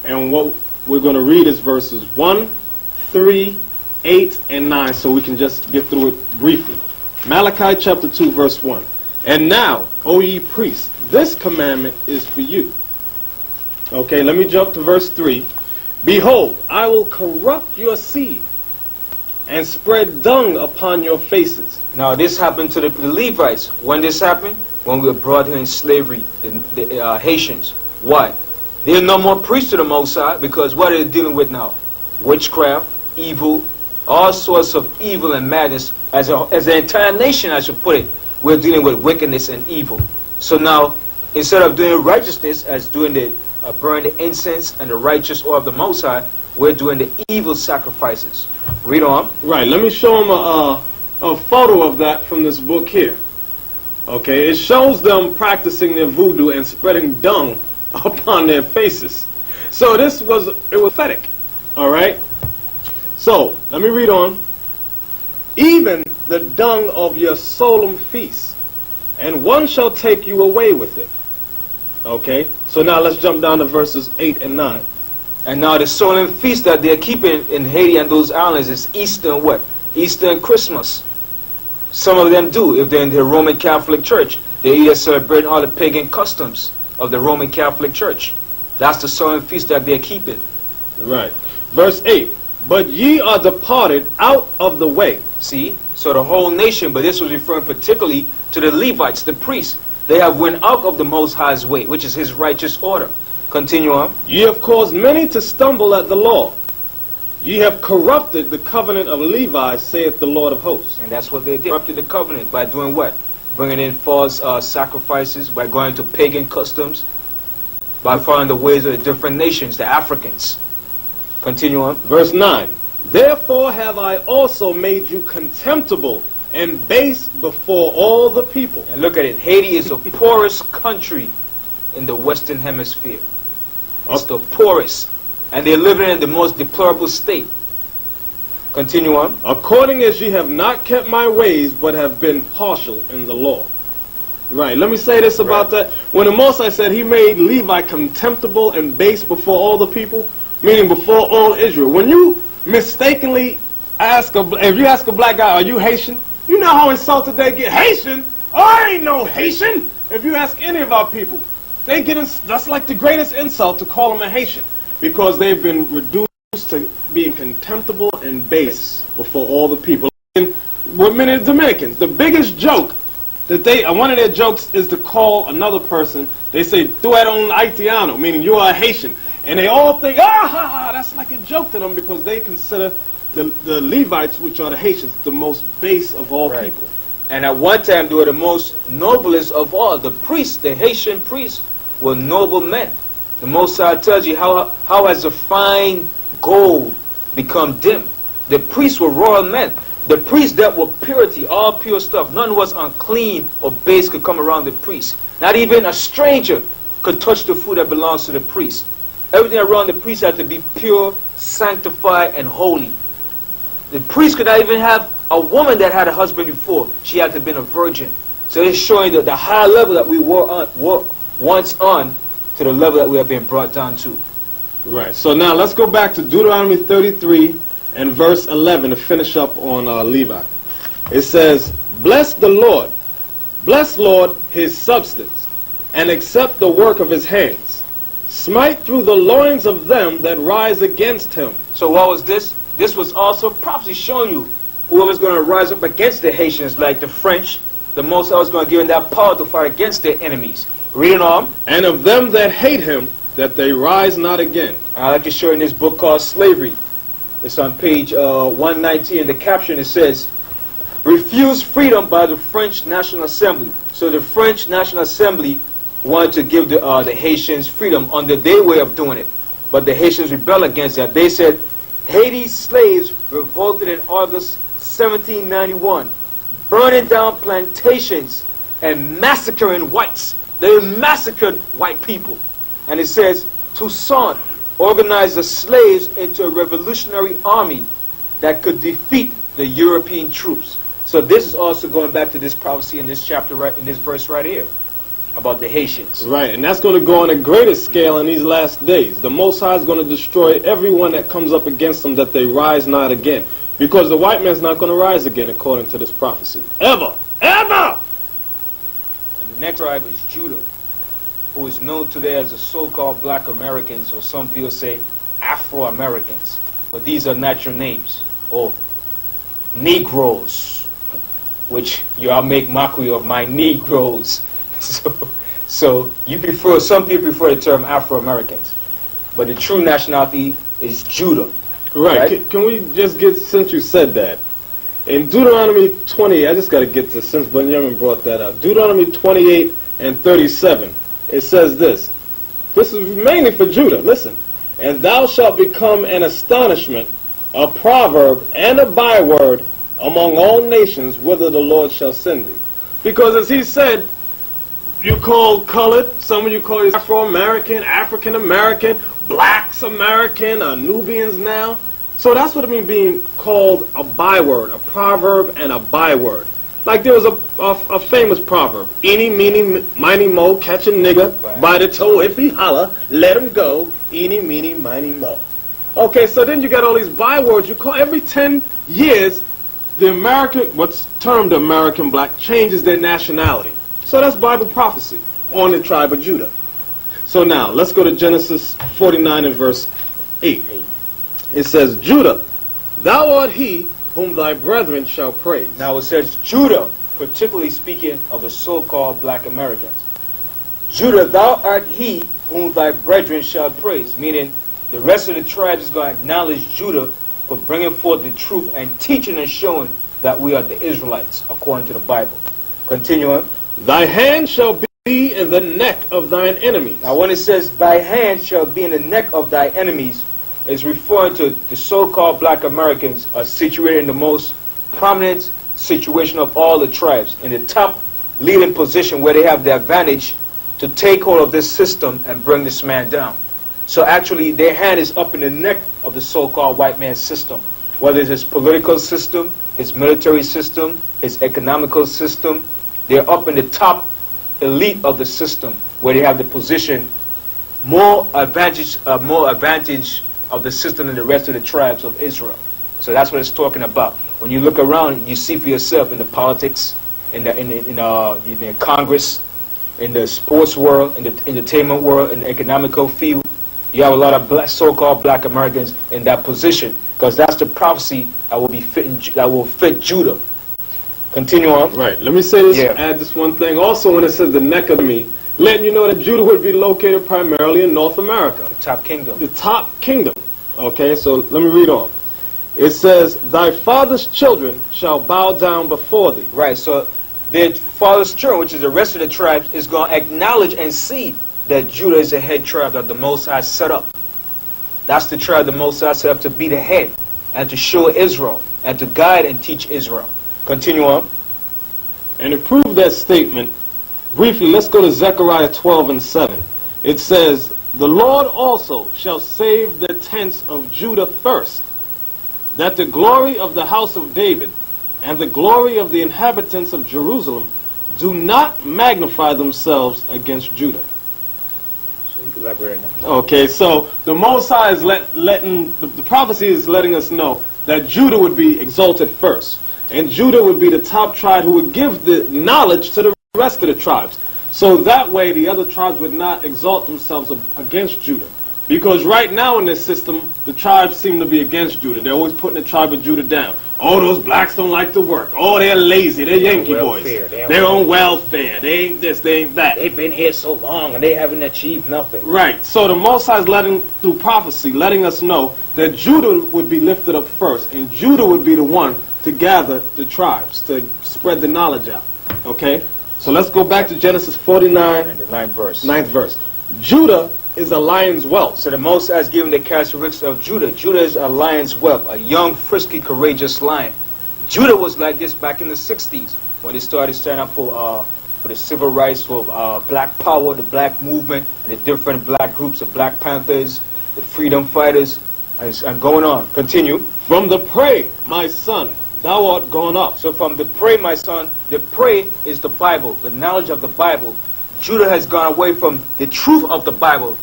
and what we're going to read is verses 1, 3, 8, and 9, so we can just get through it briefly. Malachi chapter 2, verse 1. And now, O ye priests, this commandment is for you. Okay, let me jump to verse 3. Behold, I will corrupt your seed, and spread dung upon your faces. Now this happened to the Levites. When this happened? When we were brought here in slavery, the Haitians. Why? They're no more priests to the Most High, because what are they dealing with now? Witchcraft, evil, all sorts of evil and madness. As an entire nation, I should put it, we're dealing with wickedness and evil. So now, instead of doing righteousness, as doing the burn the incense and the righteous oil of the Most High, we're doing the evil sacrifices. Read on. Right, let me show them a photo of that from this book here. Okay, it shows them practicing their voodoo and spreading dung upon their faces. So it was pathetic. All right. So let me read on. Even the dung of your solemn feasts, and one shall take you away with it. Okay. So now let's jump down to verses 8 and 9. And now the solemn feast that they're keeping in Haiti and those islands is Easter and what? Easter and Christmas. Some of them do. If they're in the Roman Catholic Church, they either celebrate all the pagan customs of the Roman Catholic Church. That's the solemn feast that they're keeping. Right. Verse 8. But ye are departed out of the way. See? So the whole nation, but this was referring particularly to the Levites, the priests. They have went out of the Most High's way, which is his righteous order. Continue on. Ye have caused many to stumble at the law. Ye have corrupted the covenant of Levi, saith the Lord of hosts. And that's what they did. Corrupted the covenant by doing what? Bringing in false sacrifices, by going to pagan customs, by following the ways of the different nations, the Africans. Continue on. Verse 9. Therefore have I also made you contemptible and base before all the people. And look at it. Haiti is the poorest country in the Western Hemisphere. It's the poorest. And they're living in the most deplorable state. Continue on. According as ye have not kept my ways, but have been partial in the law. Right, let me say this about that. When the Mosai said he made Levi contemptible and base before all the people, meaning before all Israel. When you mistakenly if you ask a black guy, are you Haitian? You know how insulted they get. Haitian? I ain't no Haitian. If you ask any of our people, they get that's like the greatest insult to call them a Haitian, because they've been reduced to being contemptible and base before all the people. And with many Dominicans, the biggest joke that one of their jokes is to call another person, they say, tu eres un haitiano, meaning you are a Haitian. And they all think, that's like a joke to them, because they consider the Levites, which are the Haitians, the most base of all people. And at one time, they were the most noblest of all. The priests, the Haitian priests, were noble men. The Most High tells you how has the fine gold become dim. The priests were royal men. The priests dealt with purity, all pure stuff. None was unclean or base could come around the priest. Not even a stranger could touch the food that belongs to the priest. Everything around the priest had to be pure, sanctified, and holy. The priest could not even have a woman that had a husband before. She had to have been a virgin. So it's showing the high level that we were once on to the level that we have been brought down to. Right. So now let's go back to Deuteronomy 33 and verse 11 to finish up on Levi. It says, bless the Lord. Bless, Lord, his substance, and accept the work of his hands. Smite through the loins of them that rise against him. So what was this? This was also prophecy showing you whoever's going to rise up against the Haitians, like the French, the Most High was going to give them that power to fight against their enemies. Reading on. And of them that hate him, that they rise not again. I like to show in this book called Slavery. It's on page 119. In the caption it says, refuse freedom by the French National Assembly. So the French National Assembly wanted to give the Haitians freedom under their way of doing it. But the Haitians rebelled against that. They said, Haiti's slaves revolted in August 1791, burning down plantations and massacring whites. They massacred white people. And it says, Toussaint organized the slaves into a revolutionary army that could defeat the European troops. So this is also going back to this prophecy in this chapter, right in this verse right here, about the Haitians. Right, and that's going to go on a greater scale in these last days. The Most High is going to destroy everyone that comes up against them, that they rise not again. Because the white man's not going to rise again, according to this prophecy. Ever! Ever! And the next tribe is Judah, who is known today as the so-called Black Americans, or some people say Afro-Americans. But these are natural names, or Negroes, which y'all make mockery of my Negroes. So you prefer, some people prefer the term Afro-Americans, but the true nationality is Judah. Right. Can we just get, since you said that, in Deuteronomy 20, I just got to get to, since Benjamin brought that up, Deuteronomy 28 and 37, it says this. This is mainly for Judah. Listen. And thou shalt become an astonishment, a proverb, and a byword among all nations, whither the Lord shall send thee. Because as he said, you call colored, some of you call it Afro-American, African-American, Blacks American, Nubians now. So that's what it means being called a byword, a proverb and a byword. Like there was a famous proverb, eeny, meeny, miny, mo, catch a nigga by the toe, if he holler, let him go, eeny, meeny, miny, mo. Okay, so then you got all these bywords. You call every 10 years, the American, what's termed American black, changes their nationality. So that's Bible prophecy on the tribe of Judah. So now, let's go to Genesis 49 and verse 8. It says, Judah, thou art he whom thy brethren shall praise. Now it says Judah, particularly speaking of the so-called Black Americans. Judah, thou art he whom thy brethren shall praise. Meaning, the rest of the tribes is going to acknowledge Judah for bringing forth the truth and teaching and showing that we are the Israelites, according to the Bible. Continue on. Thy hand shall be in the neck of thine enemies. Now when it says, thy hand shall be in the neck of thy enemies, it's referring to the so-called Black Americans are situated in the most prominent situation of all the tribes, in the top leading position where they have the advantage to take hold of this system and bring this man down. So actually their hand is up in the neck of the so-called white man's system, whether it's his political system, his military system, his economical system. They're up in the top elite of the system where they have the position more advantage of the system than the rest of the tribes of Israel. So that's what it's talking about. When you look around, you see for yourself in the politics, in the Congress, in the sports world, in the entertainment world, in the economical field, you have a lot of so-called Black Americans in that position, because that's the prophecy that will fit Judah. Continue on. Right. Let me say this. Add this one thing. Also, when it says the neck of me, letting you know that Judah would be located primarily in North America. The top kingdom. The top kingdom. Okay, so let me read on. It says, thy father's children shall bow down before thee. Right, so their father's children, which is the rest of the tribes, is going to acknowledge and see that Judah is the head tribe that the Most High set up. That's the tribe the Most High set up to be the head and to show Israel and to guide and teach Israel. Continue on. And to prove that statement, briefly, let's go to Zechariah 12 and 7. It says, the Lord also shall save the tents of Judah first, that the glory of the house of David and the glory of the inhabitants of Jerusalem do not magnify themselves against Judah. So you can elaborate on that. Okay, so the Most High is letting the prophecy is letting us know that Judah would be exalted first, and Judah would be the top tribe who would give the knowledge to the rest of the tribes. So that way the other tribes would not exalt themselves against Judah. Because right now in this system, the tribes seem to be against Judah. They're always putting the tribe of Judah down. Oh, those blacks don't like to work. Oh, they're lazy. They're Yankee boys. They're on welfare. They ain't this, they ain't that. They've been here so long and they haven't achieved nothing. Right. So the Most High is letting, through prophecy, letting us know that Judah would be lifted up first. And Judah would be the one to gather the tribes, to spread the knowledge out. Okay? So let's go back to Genesis 49. And the 9th verse. 9th verse. Judah is a lion's whelp. So the Most High has given the characteristics of Judah. Judah is a lion's whelp, a young, frisky, courageous lion. Judah was like this back in the 60s when they started standing up for the civil rights, for black power, the black movement, and the different black groups, the Black Panthers, the freedom fighters, and going on. Continue. From the prey, my son, thou art gone up. So from the prey, my son, the prey is the Bible, the knowledge of the Bible. Judah has gone away from the truth of the Bible,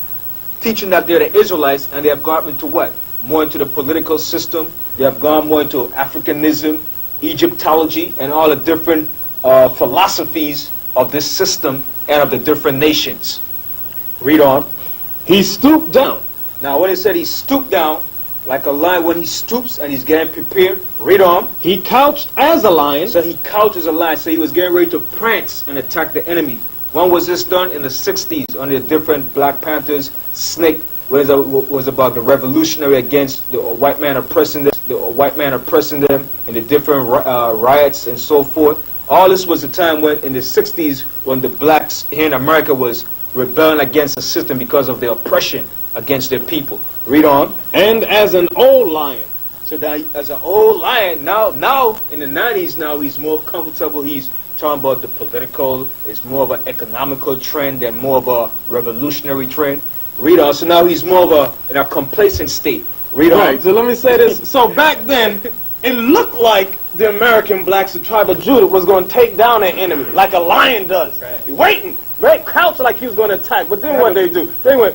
teaching that they're the Israelites, and they have gone into what? More into the political system. They have gone more into Africanism, Egyptology, and all the different philosophies of this system and of the different nations. Read on. He stooped down. Now when it said he stooped down, like a lion when he stoops and he's getting prepared, read on. He couched as a lion. So he couched as a lion, so he was getting ready to prance and attack the enemy. When was this done? In the 60s, under the different Black Panthers. Snake was about the revolutionary against the white man oppressing them, and the different riots and so forth. All this was a time when, in the 60s, when the blacks here in America was rebelling against the system because of their oppression against their people. Read on. And as an old lion. So that as an old lion, now in the 90s, now he's more comfortable. He's talking about the political. It's more of an economical trend than more of a revolutionary trend. Read on. So now he's more of in a complacent state. Read on. Right. So let me say this. So back then, it looked like the American blacks, the tribe of Judah, was going to take down their enemy like a lion does. Right. Waiting, right, crouched like he was going to attack. But then what they do? They went,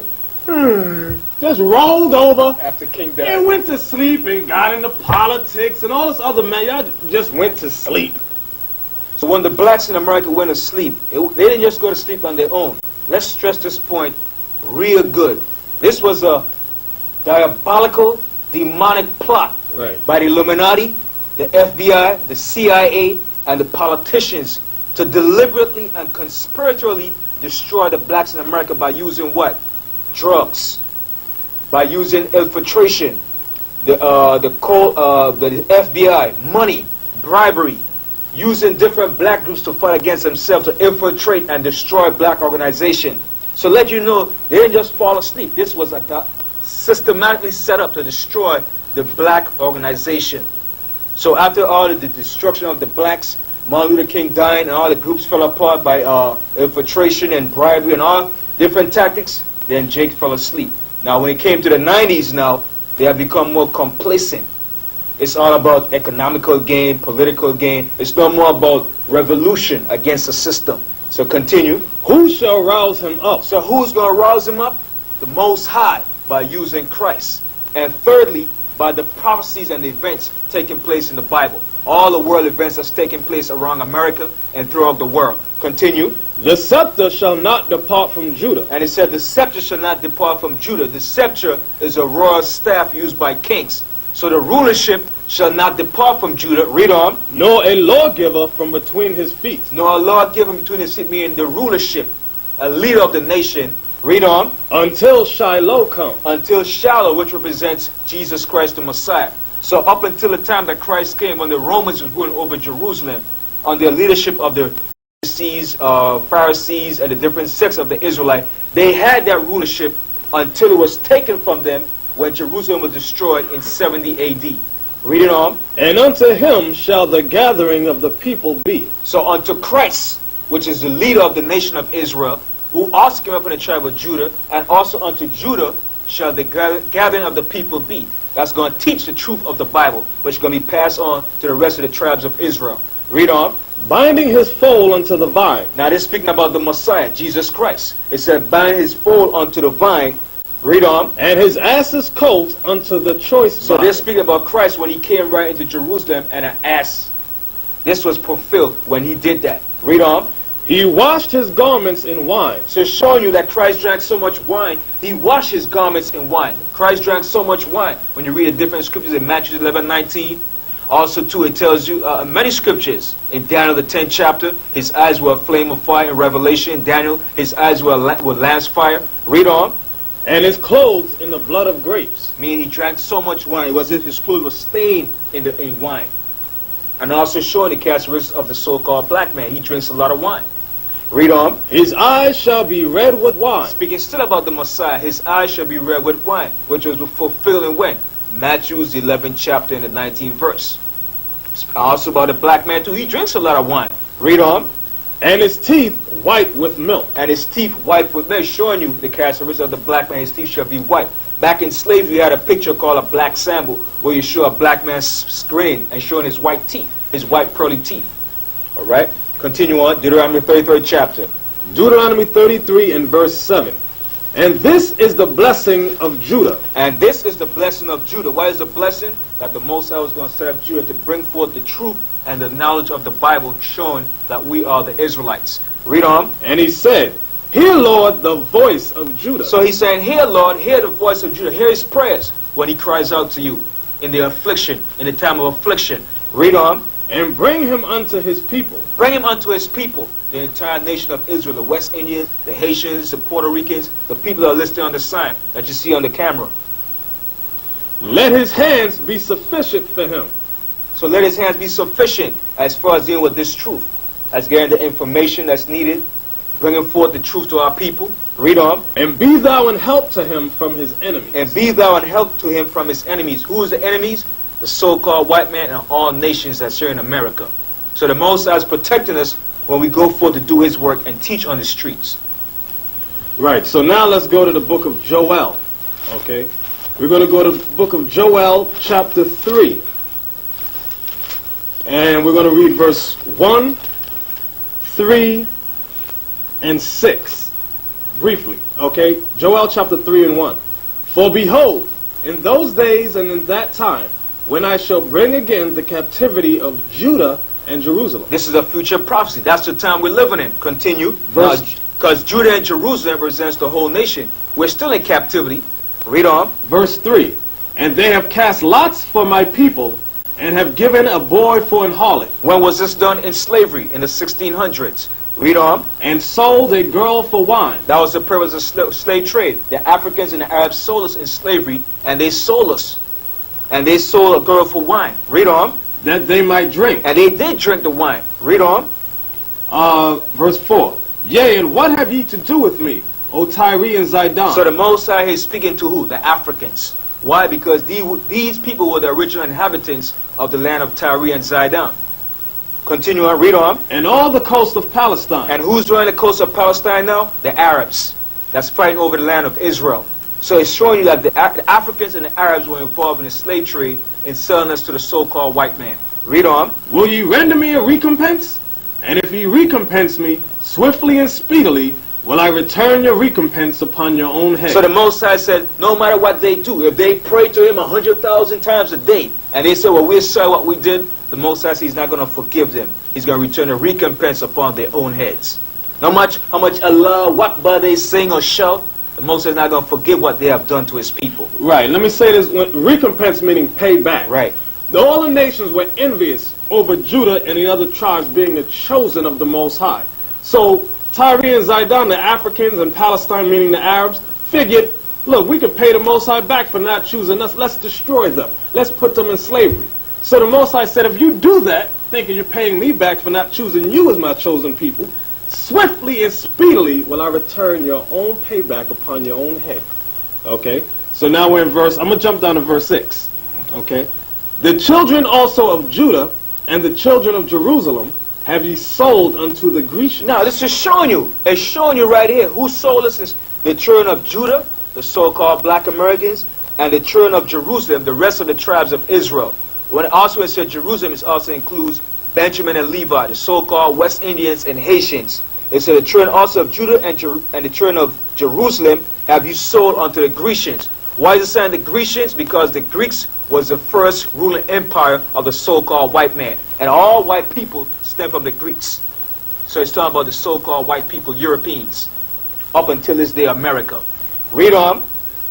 just rolled over After King died. and went to sleep and got into politics and all this other man. Y'all just went to sleep. So when the blacks in America went to sleep, they didn't just go to sleep on their own. Let's stress this point real good. This was a diabolical, demonic plot by the Illuminati, the FBI, the CIA, and the politicians to deliberately and conspiratorially destroy the blacks in America by using what? Drugs. By using infiltration, the FBI, money, bribery, using different black groups to fight against themselves to infiltrate and destroy black organizations. So let you know, they didn't just fall asleep. This was systematically set up to destroy the black organization. So after all of the destruction of the blacks, Martin Luther King dying, and all the groups fell apart by infiltration and bribery and all different tactics, then Jake fell asleep. Now when it came to the 90s now, they have become more complacent. It's all about economical gain, political gain. It's no more about revolution against the system. So continue. Who shall rouse him up? So who's going to rouse him up? The Most High, by using Christ. And thirdly, by the prophecies and the events taking place in the Bible. All the world events that's taking place around America and throughout the world. Continue. The scepter shall not depart from Judah. And it said the scepter shall not depart from Judah. The scepter is a royal staff used by kings. So the rulership shall not depart from Judah. Read on. Nor a lawgiver from between his feet. Nor a lawgiver between his feet, meaning the rulership, a leader of the nation. Read on. Until Shiloh come. Until Shiloh, which represents Jesus Christ the Messiah. So up until the time that Christ came, when the Romans was ruling over Jerusalem, under the leadership of the Pharisees, and the different sects of the Israelite, they had that rulership until it was taken from them when Jerusalem was destroyed in 70 AD. Read it on. And unto him shall the gathering of the people be. So unto Christ, which is the leader of the nation of Israel, who also came up in the tribe of Judah, and also unto Judah shall the gathering of the people be. that's going to teach the truth of the Bible, which is going to be passed on to the rest of the tribes of Israel. Read on. Binding his foal unto the vine. Now this is speaking about the Messiah, Jesus Christ. It said, bind his foal unto the vine. Read on. And his ass's colt unto the choice So vine. they're speaking about Christ when he came right into Jerusalem and an ass. This was fulfilled when he did that. Read on. He washed his garments in wine. So it's showing you that Christ drank so much wine, he washed his garments in wine. Christ drank so much wine. When you read the different scriptures in Matthew 11:19, also too it tells you many scriptures. In Daniel the 10th chapter, his eyes were a flame of fire. In Revelation, Daniel, his eyes were lance fire. Read on. And his clothes in the blood of grapes. Meaning he drank so much wine, it was as if his clothes were stained in wine. And also showing the characteristics of the so-called black man. He drinks a lot of wine. Read on. His eyes shall be red with wine. Speaking still about the Messiah, his eyes shall be red with wine, which was fulfilled in when? Matthew's 11th chapter in the 19th verse. Also about the black man too, he drinks a lot of wine. Read on. And his teeth white with milk. And his teeth white with milk, showing you the characteristics of the black man, his teeth shall be white. Back in slavery, you had a picture called a black sample, where you show a black man grinning and showing his white teeth, his white pearly teeth. Alright? Continue on, Deuteronomy 33rd chapter. Deuteronomy 33 and verse 7. And this is the blessing of Judah. And this is the blessing of Judah. What is the blessing? That the Most High was going to set up Judah to bring forth the truth and the knowledge of the Bible, showing that we are the Israelites. Read on. And he said, Hear, Lord, the voice of Judah. So he's saying, hear, Lord, hear the voice of Judah. Hear his prayers when he cries out to you in the affliction, in the time of affliction. Read on. And bring him unto his people. Bring him unto his people, the entire nation of Israel, the West Indians, the Haitians, the Puerto Ricans, the people that are listed on the sign that you see on the camera. Let his hands be sufficient for him. So let his hands be sufficient as far as dealing with this truth, as getting the information that's needed, bringing forth the truth to our people. Read on. And be thou an help to him from his enemies. And be thou an help to him from his enemies. Who is the enemies? The so-called white man and all nations that's here in America. So the Most High is protecting us when we go forth to do his work and teach on the streets. Right, so now let's go to the book of Joel. Okay? We're going to go to the book of Joel, chapter 3. And we're going to read verse 1, 3, and 6. Briefly, okay? Joel chapter 3 and 1. For behold, in those days and in that time, when I shall bring again the captivity of Judah and Jerusalem. This is a future prophecy. That's the time we're living in. Continue. Verse- Because Judah and Jerusalem represents the whole nation. We're still in captivity. Read on. Verse 3. And they have cast lots for my people, and have given a boy for an harlot, When was this done? In slavery, in the 1600s. Read on. and sold a girl for wine. That was the purpose of slave trade. The Africans and the Arabs sold us in slavery, and they sold us. And they sold a girl for wine. Read on. That they might drink. And they did drink the wine. Read on. Verse 4. Yea, and what have ye to do with me, O Tyre and Zidon? So the Most High is speaking to who? The Africans. Why? Because these people were the original inhabitants of the land of Tyre and Zidon. Continue on, read on. and all the coast of Palestine. And who's running the coast of Palestine now? The Arabs. That's fighting over the land of Israel. So it's showing you that the Africans and the Arabs were involved in the slave trade in selling us to the so-called white man. Read on. Will ye render me a recompense? And if ye recompense me, swiftly and speedily will I return your recompense upon your own head. So the Most High said, no matter what they do, if they pray to him 100,000 times a day, and they say, well, we're sorry what we did, the Most High says he's not going to forgive them. He's going to return a recompense upon their own heads. No matter how much Allah, Akbar they sing or shout, the Most High is not going to forgive what they have done to his people. Right, let me say this. Recompense meaning payback. Right. All the nations were envious over Judah and the other tribes being the chosen of the Most High. So Tyre and Zidon, the Africans, and Palestine, meaning the Arabs, figured, look, we could pay the Most High back for not choosing us. Let's destroy them. Let's put them in slavery. So the Most High said, if you do that, thinking you're paying me back for not choosing you as my chosen people, swiftly and speedily will I return your own payback upon your own head. Okay? So now we're in I'm going to jump down to verse 6. Okay? The children also of Judah and the children of Jerusalem have ye sold unto the Grecians. Now, this is showing you. It's showing you right here. Who sold us is the children of Judah, the so-called black Americans, and the children of Jerusalem, the rest of the tribes of Israel. When also it said Jerusalem, it also includes Benjamin and Levi, the so-called West Indians and Haitians. It said the children also of Judah and the children of Jerusalem have you sold unto the Grecians. Why is it saying the Grecians? Because the Greeks was the first ruling empire of the so-called white man. And all white people stem from the Greeks. So it's talking about the so-called white people, Europeans, up until this day, America. Read on.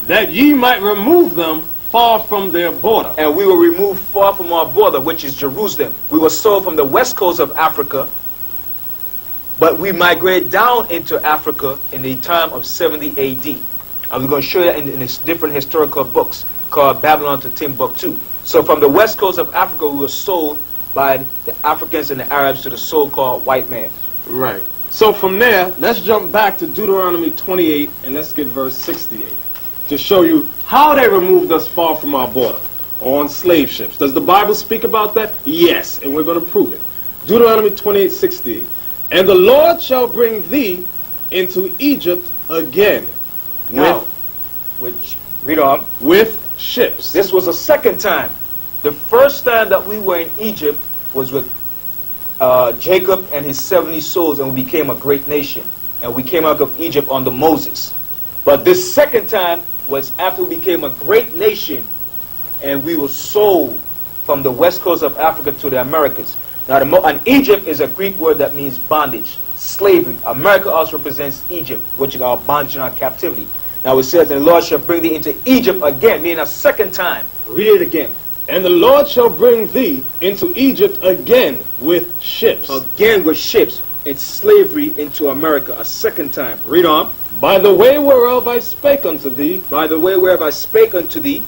That ye might remove them far from their border. And we were removed far from our border, which is Jerusalem. We were sold from the west coast of Africa, but we migrated down into Africa in the time of 70 AD. And we're going to show you in different historical books called Babylon to Timbuktu. So from the west coast of Africa, we were sold by the Africans and the Arabs to the so-called white man. Right. So from there, let's jump back to Deuteronomy 28 and let's get verse 68 to show you how they removed us far from our border on slave ships. Does the Bible speak about that? Yes, and we're going to prove it. Deuteronomy 28:68. And the Lord shall bring thee into Egypt again. Now, read on. With ships. This was a second time. The first time that we were in Egypt was with Jacob and his 70 souls, and we became a great nation. And we came out of Egypt under Moses. But this second time was after we became a great nation, and we were sold from the west coast of Africa to the Americas. Now, and Egypt is a Greek word that means bondage, slavery. America also represents Egypt, which is our bondage and our captivity. Now it says, and the Lord shall bring thee into Egypt again, meaning a second time. Read it again. And the Lord shall bring thee into Egypt again with ships. Again with ships. It's slavery into America a second time. Read on. By the way whereof I spake unto thee. By the way whereof I spake unto thee.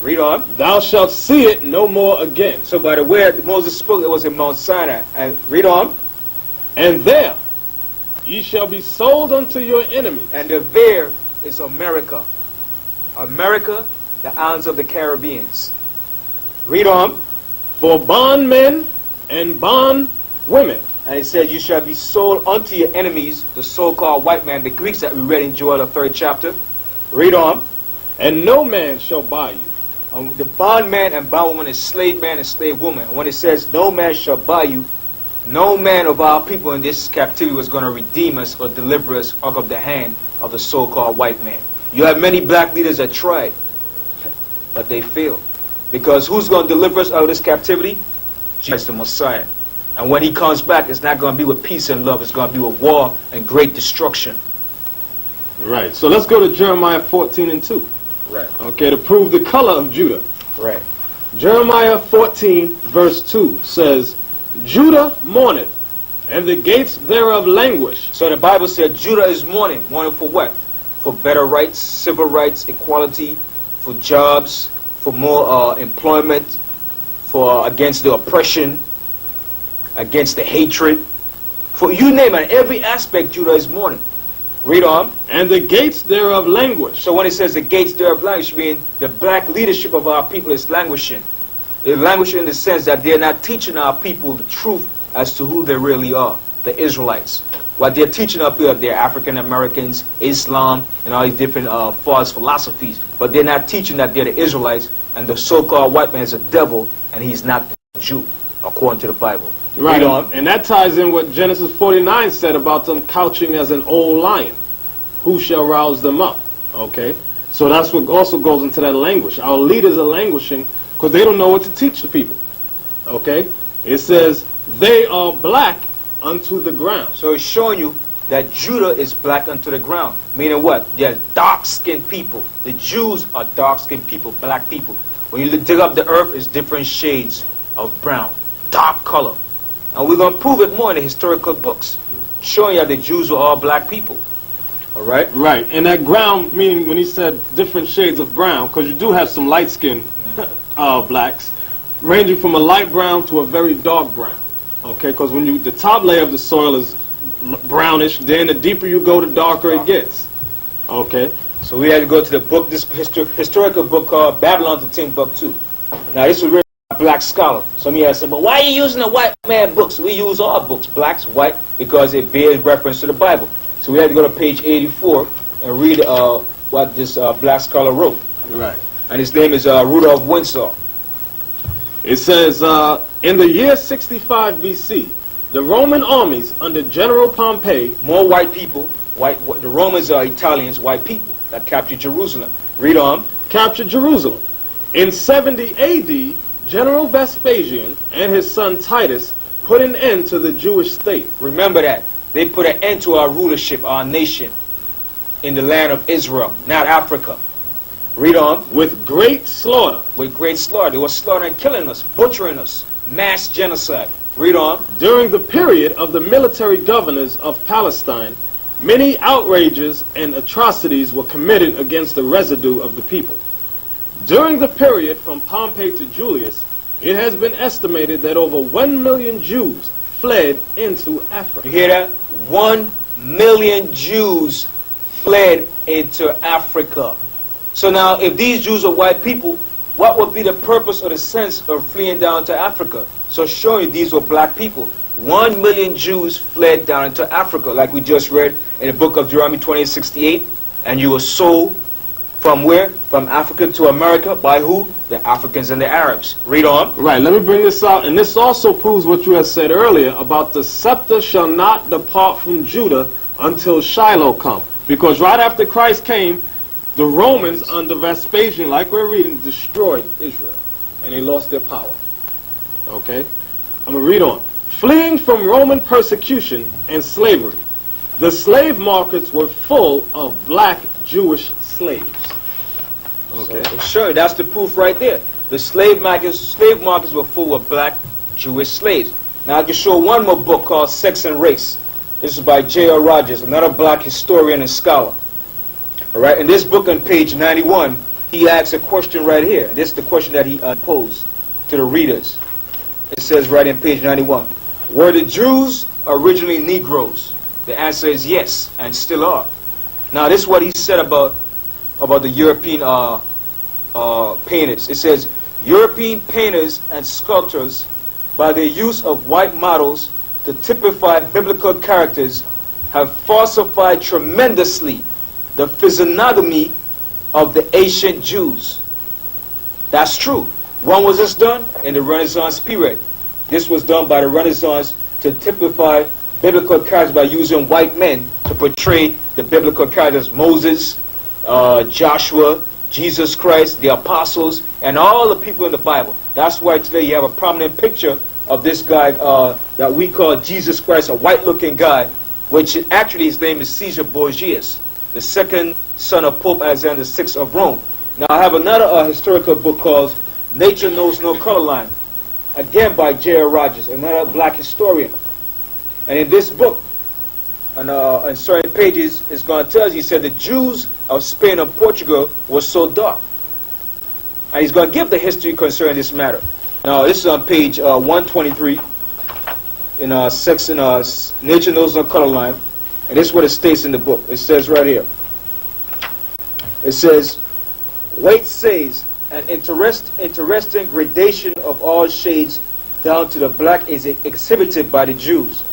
Read on. Thou shalt see it no more again. So by the way Moses spoke, it was in Mount Sinai. And read on. And there ye shall be sold unto your enemies. And the there is America. America, the islands of the Caribbeans. Read on. For bondmen and bondwomen. And it said, you shall be sold unto your enemies, the so-called white man, the Greeks that we read in Joel, the 3rd chapter. Read on. And no man shall buy you. The bondman and bondwoman is slave man and slave woman. When it says, no man shall buy you, no man of our people in this captivity was going to redeem us or deliver us out of the hand of the so-called white man. You have many black leaders that tried, but they failed. Because who's going to deliver us out of this captivity? Jesus the Messiah. And when he comes back, it's not going to be with peace and love. It's going to be with war and great destruction. Right. So let's go to Jeremiah 14:2. Right. Okay, to prove the color of Judah. Right. Jeremiah 14 verse 2 says, Judah mourneth, and the gates thereof languish. So the Bible said Judah is mourning. Mourning for what? For better rights, civil rights, equality, for jobs, for more employment, for against the oppression, against the hatred. For you name it, every aspect Judah is mourning. Read on. And the gates thereof languish. So when it says the gates thereof languish, meaning the black leadership of our people is languishing. They're languishing in the sense that they're not teaching our people the truth as to who they really are, the Israelites. What they're teaching our people, they're African Americans, Islam, and all these different false philosophies. But they're not teaching that they're the Israelites, and the so-called white man is a devil, and he's not the Jew, according to the Bible. Right, and that ties in what Genesis 49 said about them couching as an old lion. Who shall rouse them up? Okay, so that's what also goes into that language. Our leaders are languishing because they don't know what to teach the people. Okay, it says they are black unto the ground. So it's showing you that Judah is black unto the ground. Meaning what? They're dark-skinned people. The Jews are dark-skinned people, black people. When you dig up the earth, it's different shades of brown, dark color. And we're going to prove it more in the historical books, showing you that the Jews were all black people. All right? Right. And that ground, meaning when he said different shades of brown, because you do have some light-skinned blacks, ranging from a light brown to a very dark brown. Okay? Because when the top layer of the soil is brownish, then the deeper you go, the darker it gets. Okay? So we had to go to the book, this historical book called Babylon to Timbuktu. Now this was written by a black scholar. Some of you said, but why are you using the white man books? We use all books, blacks, white, because it bears reference to the Bible. So we had to go to page 84 and read what this black scholar wrote. Right. And his name is Rudolph Windsor. It says, in the year 65 BC, the Roman armies under General Pompey, More white people. The Romans are Italians, white people that captured Jerusalem. Read on. captured Jerusalem. In 70 AD, General Vespasian and his son Titus put an end to the Jewish state. Remember that. They put an end to our rulership, our nation, in the land of Israel, not Africa. Read on. With great slaughter. With great slaughter. They were slaughtering, killing us, butchering us. Mass genocide. Read on. During the period of the military governors of Palestine, many outrages and atrocities were committed against the residue of the people. During the period from Pompey to Julius, it has been estimated that over 1 million Jews fled into Africa. You hear that? 1 million Jews fled into Africa. So now, if these Jews are white people, what would be the purpose or the sense of fleeing down to Africa? So showing these were black people. 1 million Jews fled down into Africa, like we just read in the book of Deuteronomy 28:68. And you were sold from where? From Africa to America. By who? The Africans and the Arabs. Read on. Right, let me bring this out. And this also proves what you had said earlier about the scepter shall not depart from Judah until Shiloh come. Because right after Christ came, the Romans under Vespasian, like we're reading, destroyed Israel. And they lost their power. Okay? I'm going to read on. Fleeing from Roman persecution and slavery, the slave markets were full of black Jewish slaves. Okay. So, sure, that's the proof right there. The slave markets were full of black Jewish slaves. Now I can show one more book called Sex and Race. This is by J.R. Rogers, another black historian and scholar. All right, in this book on page 91, he asks a question right here. This is the question that he posed to the readers. It says right in page 91, were the Jews originally Negroes? The answer is yes, and still are. Now this is what he said about the European painters. It says, European painters and sculptors, by their use of white models to typify biblical characters, have falsified tremendously the physiognomy of the ancient Jews. That's true. When was this done? In the Renaissance period. This was done by the Renaissance to typify biblical characters by using white men to portray the biblical characters. Moses, Joshua, Jesus Christ, the apostles, and all the people in the Bible. That's why today you have a prominent picture of this guy that we call Jesus Christ, a white-looking guy, which actually his name is Caesar Borgias, the second son of Pope Alexander VI of Rome. Now I have another historical book called Nature Knows No Color Line, again by J.R. Rogers, another black historian. And in this book, on certain pages, it's going to tell you, he said the Jews of Spain and Portugal were so dark. And he's going to give the history concerning this matter. Now, this is on page 123 in section Nature Knows No Color Line. And this is what it states in the book. It says right here. It says, Waite says, an interesting gradation of all shades down to the black is exhibited by the Jews.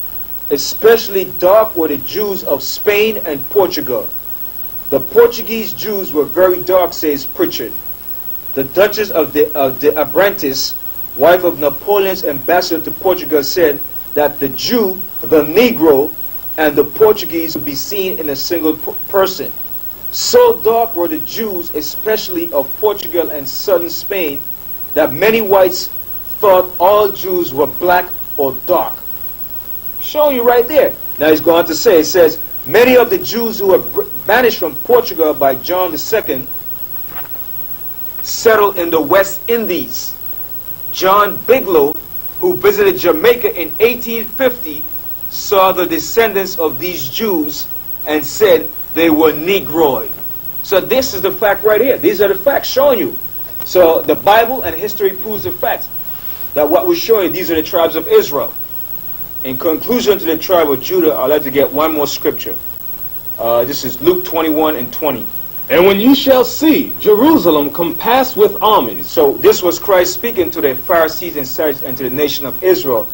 Especially dark were the Jews of Spain and Portugal. The Portuguese Jews were very dark, says Pritchard. The Duchess of de Abrantes, wife of Napoleon's ambassador to Portugal, said that the Jew, the Negro, and the Portuguese would be seen in a single person. So dark were the Jews, especially of Portugal and southern Spain, that many whites thought all Jews were black or dark. Showing you right there. Now he's going to say, it says, many of the Jews who were banished from Portugal by John II settled in the West Indies. John Bigelow, who visited Jamaica in 1850, saw the descendants of these Jews and said they were Negroid. So this is the fact right here. These are the facts showing you. So the Bible and history proves the facts. That what we show you, these are the tribes of Israel. In conclusion to the tribe of Judah, I'd like to get one more scripture. This is Luke 21:20. And when ye shall see Jerusalem compassed with armies. So this was Christ speaking to the Pharisees and Sadducees and to the nation of Israel,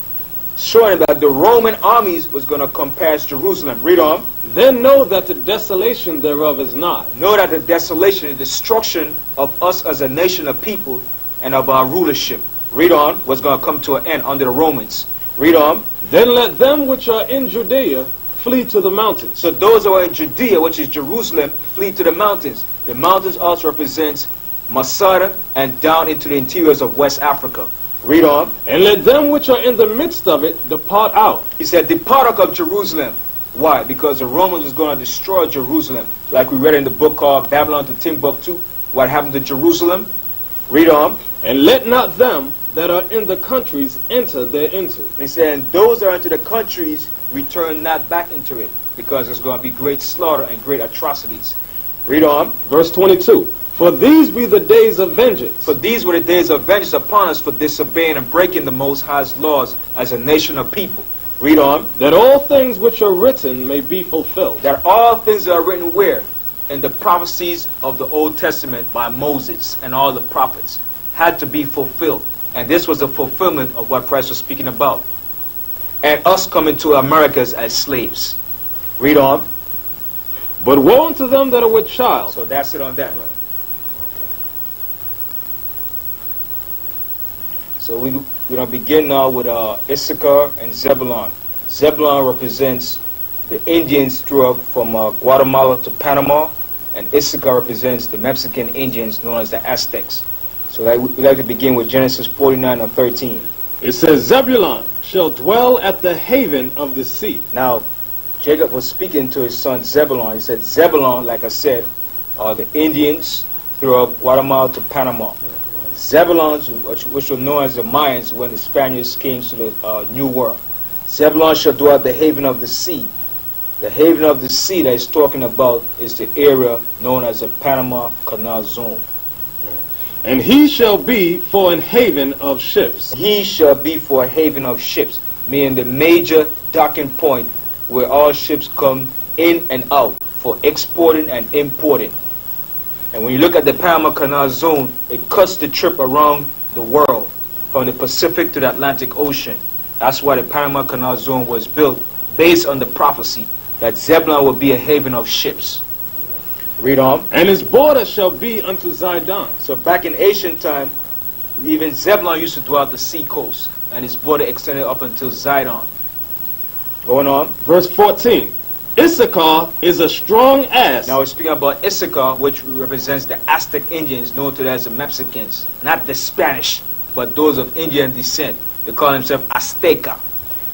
showing that the Roman armies was going to come past Jerusalem. Read on. Then know that the desolation thereof is nigh. Know that the desolation, the destruction of us as a nation of people and of our rulership, read on, was going to come to an end under the Romans. Read on. Then let them which are in Judea flee to the mountains. So those who are in Judea, which is Jerusalem, flee to the mountains. The mountains also represents Masada and down into the interiors of West Africa. Read on. And let them which are in the midst of it depart out. He said, depart out of Jerusalem. Why? Because the Romans was going to destroy Jerusalem. Like we read in the book called Babylon to Timbuktu. What happened to Jerusalem? Read on. And let not them that are in the countries enter thereinto. He said, and those that are into the countries return not back into it, because there's going to be great slaughter and great atrocities. Read on. Verse 22. For these be the days of vengeance. For these were the days of vengeance upon us for disobeying and breaking the Most High's laws as a nation of people. Read on. That all things which are written may be fulfilled. That all things that are written where? In the prophecies of the Old Testament by Moses and all the prophets had to be fulfilled. And this was the fulfillment of what Christ was speaking about. And us coming to Americas as slaves. Read on. But woe unto them that are with child. So that's it on that. So we're going to begin now with Issachar and Zebulon. Zebulon represents the Indians throughout from Guatemala to Panama, and Issachar represents the Mexican Indians known as the Aztecs. So we'd like to begin with Genesis 49 and 13. It says, Zebulon shall dwell at the haven of the sea. Now, Jacob was speaking to his son Zebulon. He said, Zebulon, like I said, are the Indians throughout Guatemala to Panama. Zebulon, which were known as the Mayans when the Spaniards came to the New World. Zebulon shall dwell at the haven of the sea. The haven of the sea that he's talking about is the area known as the Panama Canal Zone. And he shall be for an haven of ships. He shall be for a haven of ships, meaning the major docking point where all ships come in and out for exporting and importing. And when you look at the Panama Canal Zone, it cuts the trip around the world from the Pacific to the Atlantic Ocean. That's why the Panama Canal Zone was built based on the prophecy that Zebulon will be a haven of ships. Read on. And his border shall be unto Zidon. So back in ancient time, even Zebulon used to dwell at the sea coast, and his border extended up until Zidon. Going on. Verse 14. Issachar is a strong ass. Now we're speaking about Issachar, which represents the Aztec Indians, known to as the Mexicans. Not the Spanish, but those of Indian descent. They call themselves Azteca.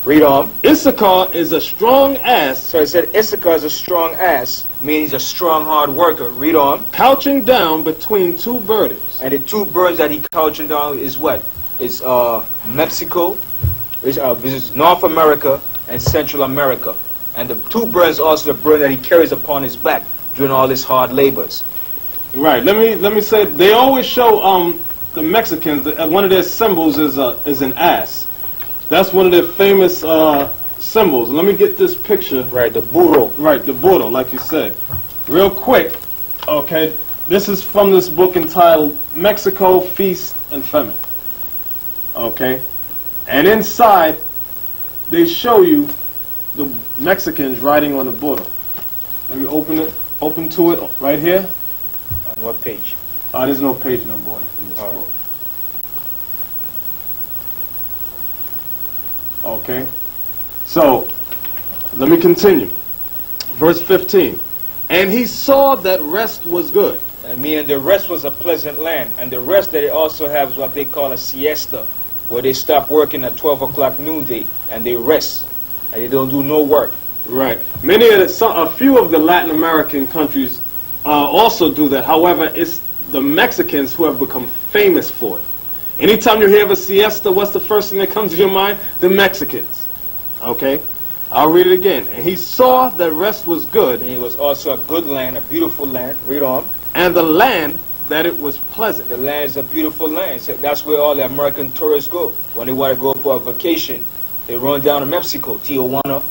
Read on. Issachar is a strong ass. So it said Issachar is a strong ass, meaning he's a strong, hard worker. Read on. Couching down between two burdens. And the two burdens that he couching down is what? Is Mexico, which is North America, and Central America. And the two burdens also the burden that he carries upon his back during all his hard labors. Right. Let me say they always show the Mexicans one of their symbols is an ass. That's one of their famous symbols. Let me get this picture. Right, the burro. Right, the burro, like you said. Real quick. Okay. This is from this book entitled Mexico, Feast and Famine. Okay. And inside they show you the Mexicans riding on the border. Let me open to it right here. On what page? There's no page number on in this All book. Okay. So, let me continue. Verse 15. And he saw that rest was good. And meaning the rest was a pleasant land. And the rest that they also have is what they call a siesta, where they stop working at 12 o'clock noonday and they rest. And they don't do no work. Right. A few of the Latin American countries also do that. However, it's the Mexicans who have become famous for it. Anytime you hear of a siesta, what's the first thing that comes to your mind? The Mexicans. Okay? I'll read it again. And he saw that rest was good. And it was also a good land, a beautiful land. Read on. And the land that it was pleasant. The land is a beautiful land. So that's where all the American tourists go when they want to go for a vacation. They run down to Mexico, Tijuana,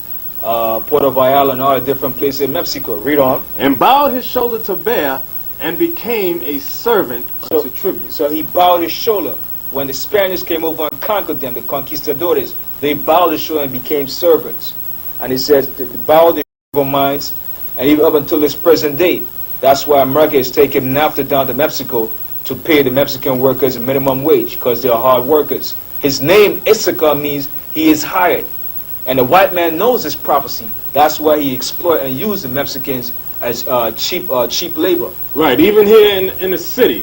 Puerto Vallarta, and all the different places in Mexico. Read on. And bowed his shoulder to bear, and became a servant unto tribute. So he bowed his shoulder. when the Spaniards came over and conquered them, the conquistadores, they bowed the show and became servants. And it says they bowed their minds, and even up until this present day, that's why America is taking NAFTA down to Mexico to pay the Mexican workers a minimum wage, because they are hard workers. His name, Issachar, means he is hired. And the white man knows this prophecy. That's why he exploit and use the Mexicans as cheap labor. Right, even here in the city,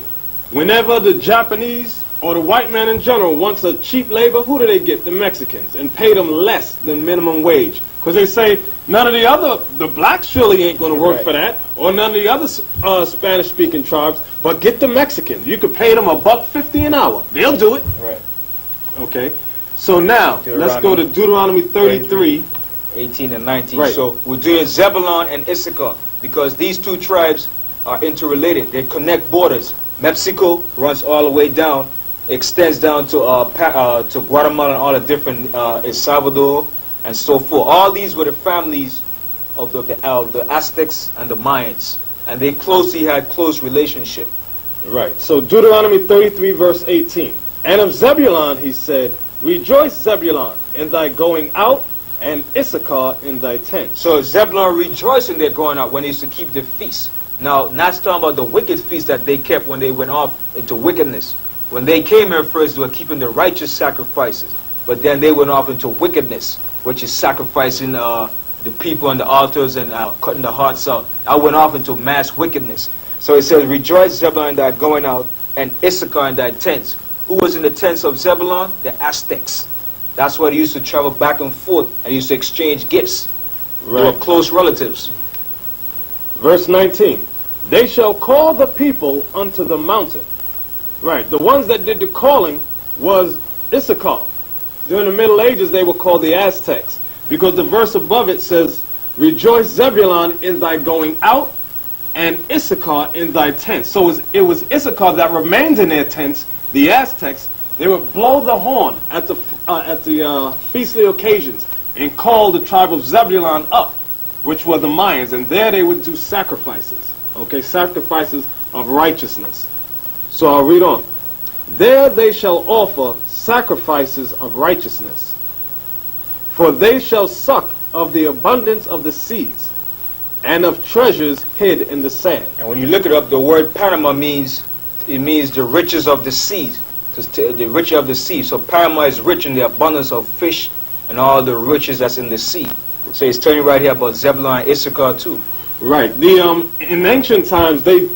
whenever the Japanese or the white man in general wants a cheap labor, who do they get? The Mexicans, and pay them less than minimum wage. Because they say none of the blacks surely ain't going to work for that, or none of the other Spanish-speaking tribes, but get the Mexicans. You could pay them $1.50 an hour. They'll do it. Right. Okay. So now, let's go to Deuteronomy 33. 18 and 19. Right. So we're doing Zebulon and Issachar because these two tribes are interrelated. They connect borders. Mexico runs all the way down, extends down to Guatemala and all the different El Salvador and so forth. All these were the families of the Aztecs and the Mayans, and they closely had close relationship. Right. So Deuteronomy 33 verse 18. And of Zebulon he said, Rejoice, Zebulon, in thy going out, and Issachar in thy tent. So Zebulon rejoiced in their going out when they used to keep the feast. Now, not talking about the wicked feast that they kept when they went off into wickedness. When they came here first, they were keeping the righteous sacrifices. But then they went off into wickedness, which is sacrificing the people on the altars and cutting the hearts out. I went off into mass wickedness. So it says, Rejoice, Zebulon, in thy going out, and Issachar in thy tents. Who was in the tents of Zebulon? The Aztecs. That's why they used to travel back and forth and used to exchange gifts. Right. They were close relatives. Verse 19. They shall call the people unto the mountain. Right. The ones that did the calling was Issachar. During the Middle Ages, they were called the Aztecs. Because the verse above it says, Rejoice, Zebulon, in thy going out, and Issachar in thy tents. So it was Issachar that remained in their tents. The Aztecs, they would blow the horn at the feastly occasions and call the tribe of Zebulon up, which were the Mayans, and there they would do sacrifices. Okay, sacrifices of righteousness. So I'll read on. There they shall offer sacrifices of righteousness, for they shall suck of the abundance of the seas, and of treasures hid in the sand. And when you look it up, the word Panama means the riches of the seas, the riches of the sea. So Panama is rich in the abundance of fish and all the riches that's in the sea. So he's telling you right here about Zebulon and Issachar too. Right. In ancient times, they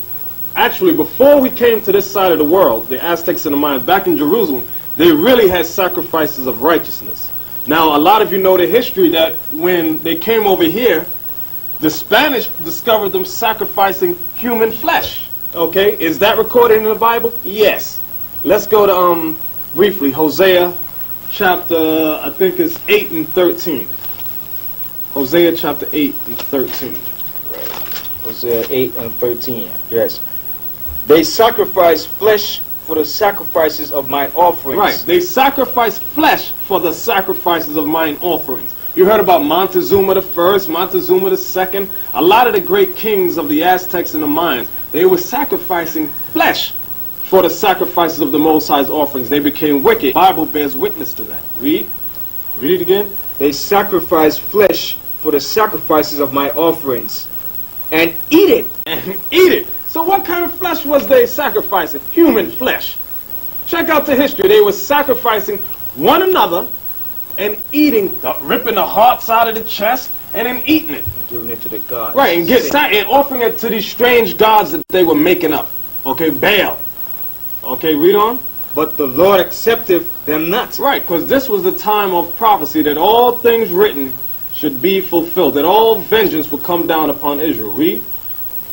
actually, before we came to this side of the world, the Aztecs and the Mayans, back in Jerusalem, they really had sacrifices of righteousness. Now, a lot of you know the history that when they came over here, the Spanish discovered them sacrificing human flesh. Okay, is that recorded in the Bible? Yes. Let's go to, briefly, Hosea chapter, I think it's 8 and 13. Hosea chapter 8 and 13. Right. Hosea 8 and 13, yes. They sacrifice flesh for the sacrifices of my offerings. Right, they sacrifice flesh for the sacrifices of mine offerings. You heard about Montezuma the first, Montezuma the second. A lot of the great kings of the Aztecs and the Mayans, they were sacrificing flesh for the sacrifices of the Most High's offerings. They became wicked. The Bible bears witness to that. Read it again. They sacrifice flesh for the sacrifices of my offerings, and eat it. And eat it. So what kind of flesh was they sacrificing? Human flesh. Check out the history. They were sacrificing one another and ripping the hearts out of the chest and then eating it. Giving it to the gods. Right, and offering it to these strange gods that they were making up. Okay, Baal. Okay, read on. But the Lord accepteth them not. Right, because this was the time of prophecy that all things written should be fulfilled, that all vengeance would come down upon Israel. Read.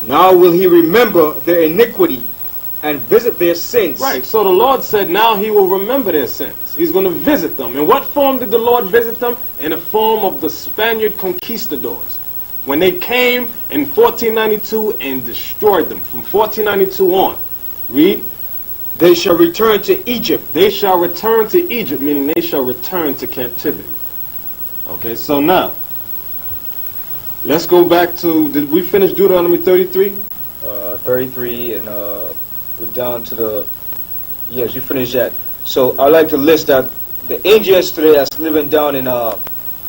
Now will he remember their iniquity and visit their sins. Right, so the Lord said now he will remember their sins. He's going to visit them. In what form did the Lord visit them? In the form of the Spaniard conquistadors. When they came in 1492 and destroyed them from 1492 on. Read. They shall return to Egypt. They shall return to Egypt, meaning they shall return to captivity. Okay, so now, let's go back to, did we finish Deuteronomy 33? 33, and we're down to yes, you finished that. So I'd like to list that the Indians today that's living down in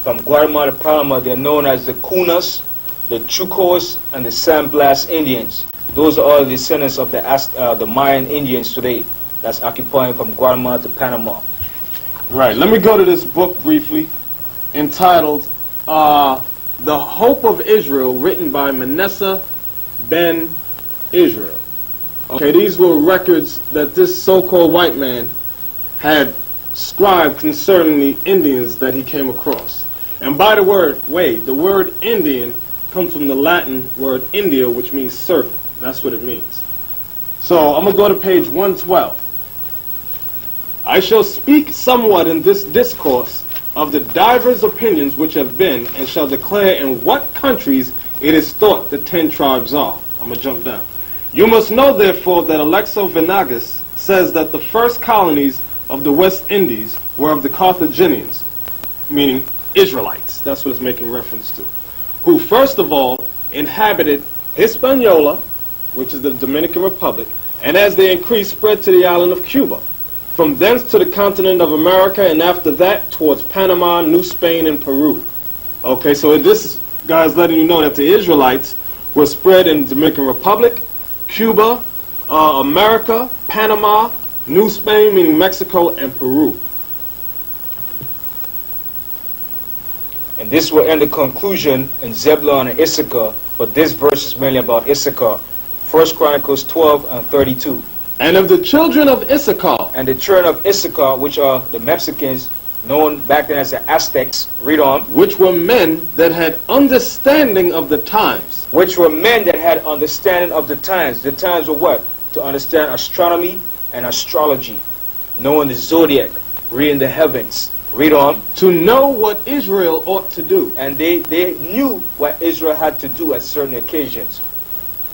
from Guatemala to Panama, they're known as the Kunas, the Chukos, and the San Blas Indians. Those are all descendants of the Mayan Indians today that's occupying from Guatemala to Panama. Right. Let me go to this book briefly, entitled The Hope of Israel, written by Manasseh ben Israel. Okay, these were records that this so-called white man had scribed concerning the Indians that he came across. And by the way, the word Indian comes from the Latin word India, which means servant. That's what it means. So I'm going to go to page 112. I shall speak somewhat in this discourse of the divers opinions which have been, and shall declare in what countries it is thought the 10 tribes are. I'm going to jump down. You must know, therefore, that Alexo Venagas says that the first colonies of the West Indies were of the Carthaginians, meaning Israelites. That's what it's making reference to. Who first of all inhabited Hispaniola, which is the Dominican Republic, and as they increased spread to the island of Cuba. From thence to the continent of America, and after that towards Panama, New Spain, and Peru. Okay, so this guy's letting you know that the Israelites were spread in the Dominican Republic, Cuba, America, Panama, New Spain, meaning Mexico, and Peru. And this will end the conclusion in Zebulun and Issachar, but this verse is mainly about Issachar. 1 Chronicles 12 and 32. And of the children of Issachar. And the children of Issachar, which are the Mexicans, known back then as the Aztecs. Read on. Which were men that had understanding of the times. Which were men that had understanding of the times. The times were what? To understand astronomy and astrology. Knowing the zodiac. Reading the heavens. Read on. To know what Israel ought to do. And they knew what Israel had to do at certain occasions.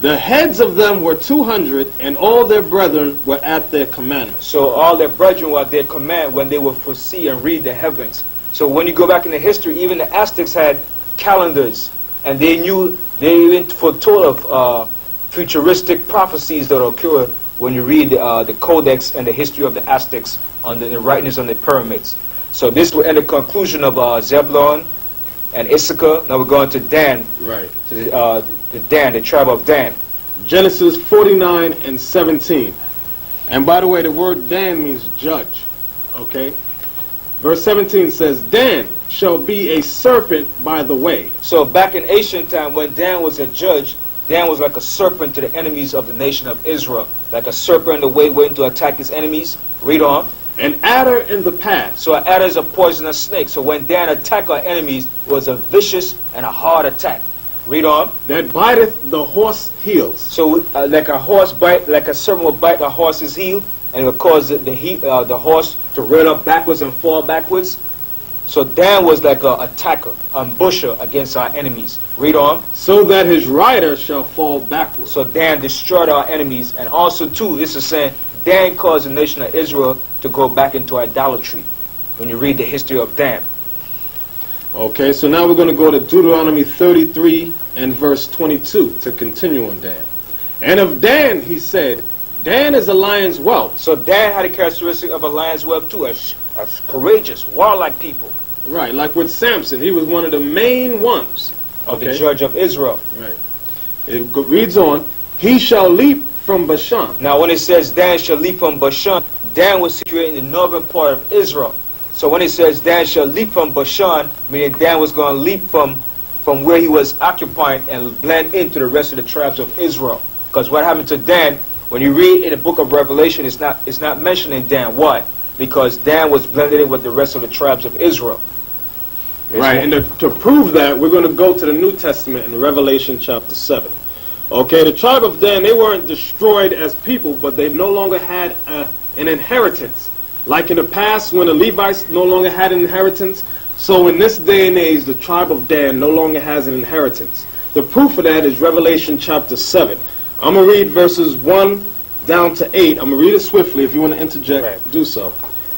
The heads of them were 200, and all their brethren were at their command. So all their brethren were at their command when they would foresee and read the heavens. So when you go back in the history, even the Aztecs had calendars, and they knew, they even foretold of futuristic prophecies that occur when you read the Codex and the history of the Aztecs on the writings on the pyramids. So this will end the conclusion of Zebulun and Issachar. Now we're going to Dan. Right. To the Dan, the tribe of Dan. Genesis 49 and 17. And by the way, the word Dan means judge. Okay? Verse 17 says, Dan shall be a serpent by the way. So back in ancient time, when Dan was a judge, Dan was like a serpent to the enemies of the nation of Israel. Like a serpent in the way waiting to attack his enemies. Read on. An adder in the path. So an adder is a poisonous snake. So when Dan attacked our enemies, it was a vicious and a hard attack. Read on. That biteth the horse heels. So like a horse bite, like a serpent will bite a horse's heel, and it will cause the horse to rail up backwards and fall backwards. So Dan was like an attacker, ambusher against our enemies. Read on. So that his rider shall fall backwards. So Dan destroyed our enemies, and also too, this is saying Dan caused the nation of Israel to go back into idolatry. When you read the history of Dan. Okay, so now we're going to go to Deuteronomy 33 and verse 22 to continue on Dan. And of Dan, he said, Dan is a lion's whelp. So Dan had a characteristic of a lion's whelp too, a courageous, warlike people. Right, like with Samson, he was one of the main ones. Of the judge of Israel. Right. It reads on, he shall leap from Bashan. Now when it says Dan shall leap from Bashan, Dan was situated in the northern part of Israel. So when it says Dan shall leap from Bashan, meaning Dan was going to leap from where he was occupying and blend into the rest of the tribes of Israel. Because what happened to Dan, when you read in the book of Revelation, it's not mentioning Dan. Why? Because Dan was blended in with the rest of the tribes of Israel. Right, and to prove that, we're going to go to the New Testament in Revelation chapter 7. Okay, the tribe of Dan, they weren't destroyed as people, but they no longer had an inheritance. Like in the past, when the Levites no longer had an inheritance, so in this day and age, the tribe of Dan no longer has an inheritance. The proof of that is Revelation chapter 7. I'm going to read verses 1 down to 8. I'm going to read it swiftly. If you want to interject, do so.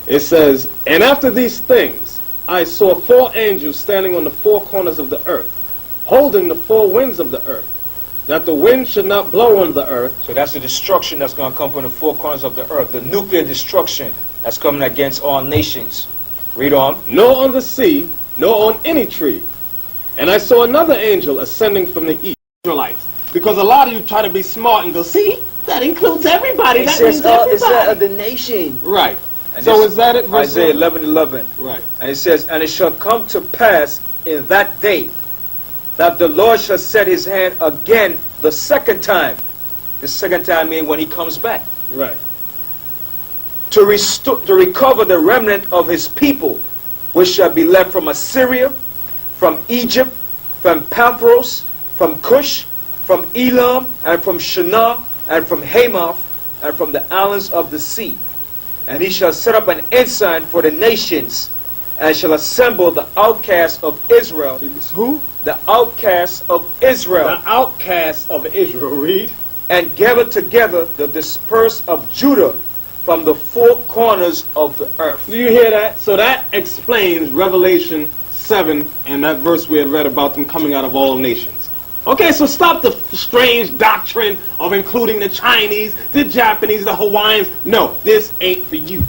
It says, And after these things, I saw 4 angels standing on the 4 corners of the earth, holding the 4 winds of the earth, that the wind should not blow on the earth. So that's the destruction that's going to come from the 4 corners of the earth, the nuclear destruction that's coming against all nations. Read on. nor on the sea, nor on any tree. And I saw another angel ascending from the east. Israelites. Because a lot of you try to be smart and go, see, that includes everybody. It That says means everybody. it's of the nation. Right. And So this- is that it? Verse Isaiah 11? 11:11. Right. And it says, and it shall come to pass in that day that the Lord shall set his hand again the second time. The second time means when he comes back. Right. To recover the remnant of his people, which shall be left from Assyria, from Egypt, from Pathros, from Cush, from Elam, and from Shinar, and from Hamath, and from the islands of the sea. And he shall set up an ensign for the nations, and shall assemble the outcasts of Israel. Who? The outcasts of Israel. The outcasts of Israel. Read. And gather together the dispersed of Judah from the four corners of the earth. Do you hear that? So that explains Revelation 7 and that verse we had read about them coming out of all nations. Okay, so stop the strange doctrine of including the Chinese, the Japanese, the Hawaiians. No, this ain't for you.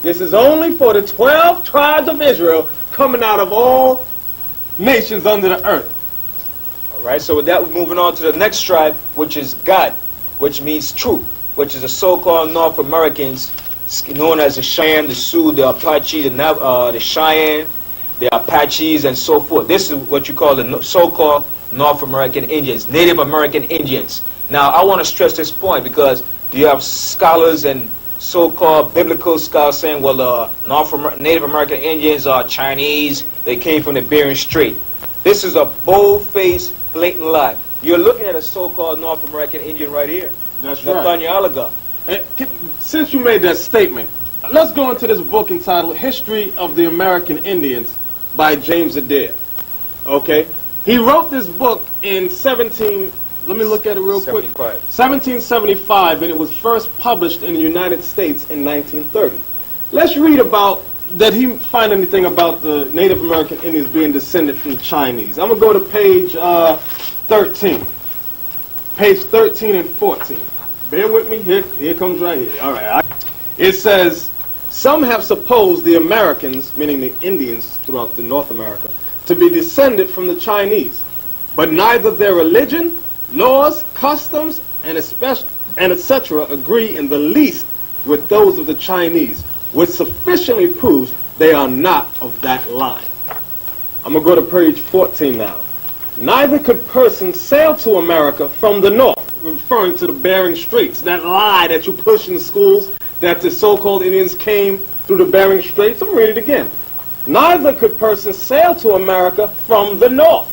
This is only for the 12 tribes of Israel coming out of all nations under the earth. All right, so with that, we're moving on to the next tribe, which is Gad, which means truth, which is the so-called North Americans, known as the Cheyenne, the Sioux, the Apache, the Cheyenne, the Apaches, and so forth. This is what you call the so-called North American Indians, Native American Indians. Now, I want to stress this point because you have scholars and so-called biblical scholars saying, well, Native American Indians are Chinese, they came from the Bering Strait. This is a bold-faced, blatant lie. You're looking at a so-called North American Indian right here. That's right. Nathaniel. And since you made that statement, let's go into this book entitled History of the American Indians by James Adair. Okay? He wrote this book in let me look at it real quick. 1775, and it was first published in the United States in 1930. Let's read about, did he find anything about the Native American Indians being descended from the Chinese? I'm going to go to page 13. Page 13 and 14. Bear with me. Here comes right here. All right. It says, some have supposed the Americans, meaning the Indians throughout the North America, to be descended from the Chinese. But neither their religion, laws, customs, and etc. agree in the least with those of the Chinese, which sufficiently proves they are not of that line. I'm going to go to page 14 now. Neither could persons sail to America from the north, referring to the Bering Straits, that lie that you push in schools, that the so-called Indians came through the Bering Straits. I'm read it again. Neither could persons sail to America from the north,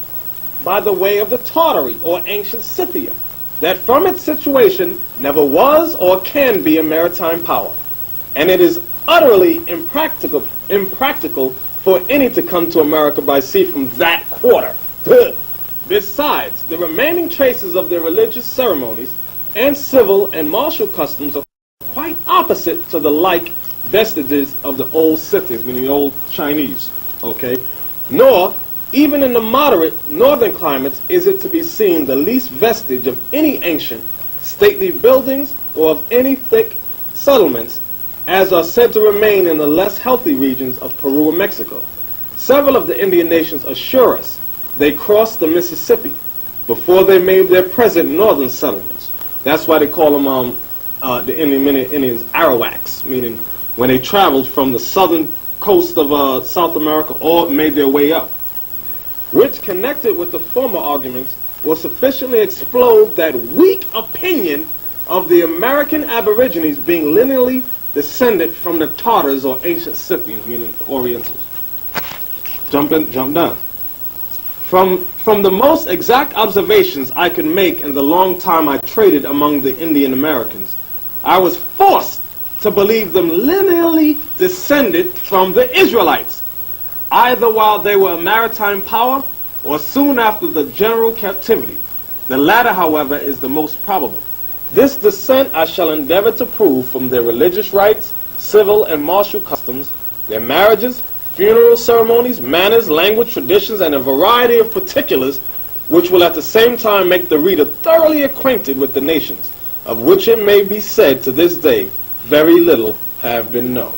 by the way of the Tartary, or ancient Scythia, that from its situation never was or can be a maritime power. And it is utterly impractical for any to come to America by sea from that quarter. Besides, the remaining traces of their religious ceremonies and civil and martial customs are quite opposite to the like vestiges of the old Scythians, meaning the old Chinese. Okay? Nor, even in the moderate northern climates, is it to be seen the least vestige of any ancient, stately buildings or of any thick settlements, as are said to remain in the less healthy regions of Peru and Mexico. Several of the Indian nations assure us they crossed the Mississippi before they made their present northern settlements. That's why they call them the Indians Arawaks, meaning when they traveled from the southern coast of South America or made their way up, which, connected with the former arguments, will sufficiently explode that weak opinion of the American Aborigines being lineally descended from the Tartars or ancient Scythians, meaning the Orientals. Jump down. From the most exact observations I could make in the long time I traded among the Indian Americans, I was forced to believe them lineally descended from the Israelites, either while they were a maritime power or soon after the general captivity. The latter, however, is the most probable. This descent I shall endeavor to prove from their religious rites, civil and martial customs, their marriages, funeral ceremonies, manners, language, traditions, and a variety of particulars which will at the same time make the reader thoroughly acquainted with the nations, of which it may be said to this day very little have been known.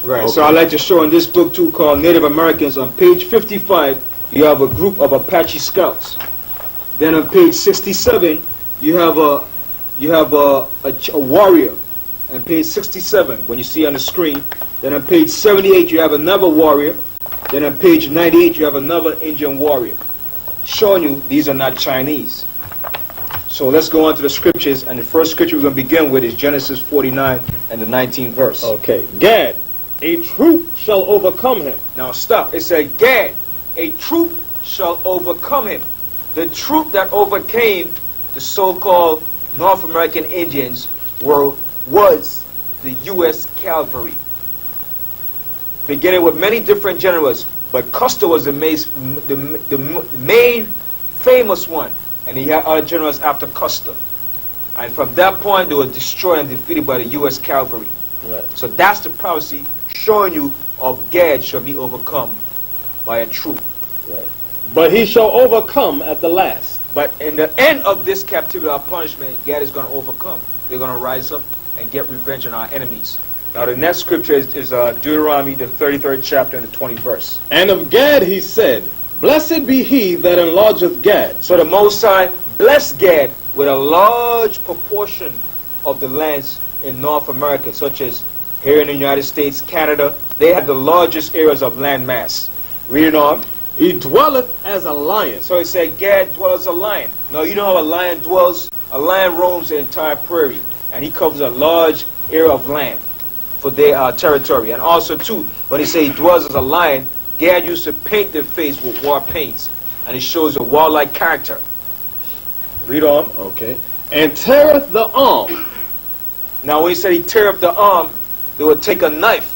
Right. Okay. So I like to show in this book too, called Native Americans. On page 55, you have a group of Apache scouts. Then on page 67, you have a warrior. On page 67, when you see on the screen. Then on page 78, you have another warrior. Then on page 98, you have another Indian warrior, showing you these are not Chinese. So let's go on to the scriptures, and the first scripture we're going to begin with is Genesis 49 and the 19th verse. Okay. Gad, a troop shall overcome him. Now stop. It said, Gad, a troop shall overcome him. The troop that overcame the so-called North American Indians was the U.S. cavalry. Beginning with many different generals, but Custer was the main famous one, and he had other generals after Custer. And from that point, they were destroyed and defeated by the U.S. cavalry. Right. So that's the prophecy showing you of Gad shall be overcome by a troop. Right. But he shall overcome at the last. But in the end of this captivity or punishment, Gad is going to overcome. They're going to rise up and get revenge on our enemies. Now the next scripture is Deuteronomy, the 33rd chapter and the 20th verse. And of Gad he said, Blessed be he that enlargeth Gad. So the Most High blessed Gad with a large proportion of the lands in North America, such as here in the United States, Canada. They have the largest areas of land mass. Read it on. He dwelleth as a lion. So it said Gad dwells as a lion. Now you know how a lion dwells? A lion roams the entire prairie, and he covers a large area of land for their territory. And also too, when he say he dwells as a lion, Gad used to paint their face with war paints, and it shows a warlike character. Read on. Okay. And teareth the arm. Now when he said he tear up the arm, they would take a knife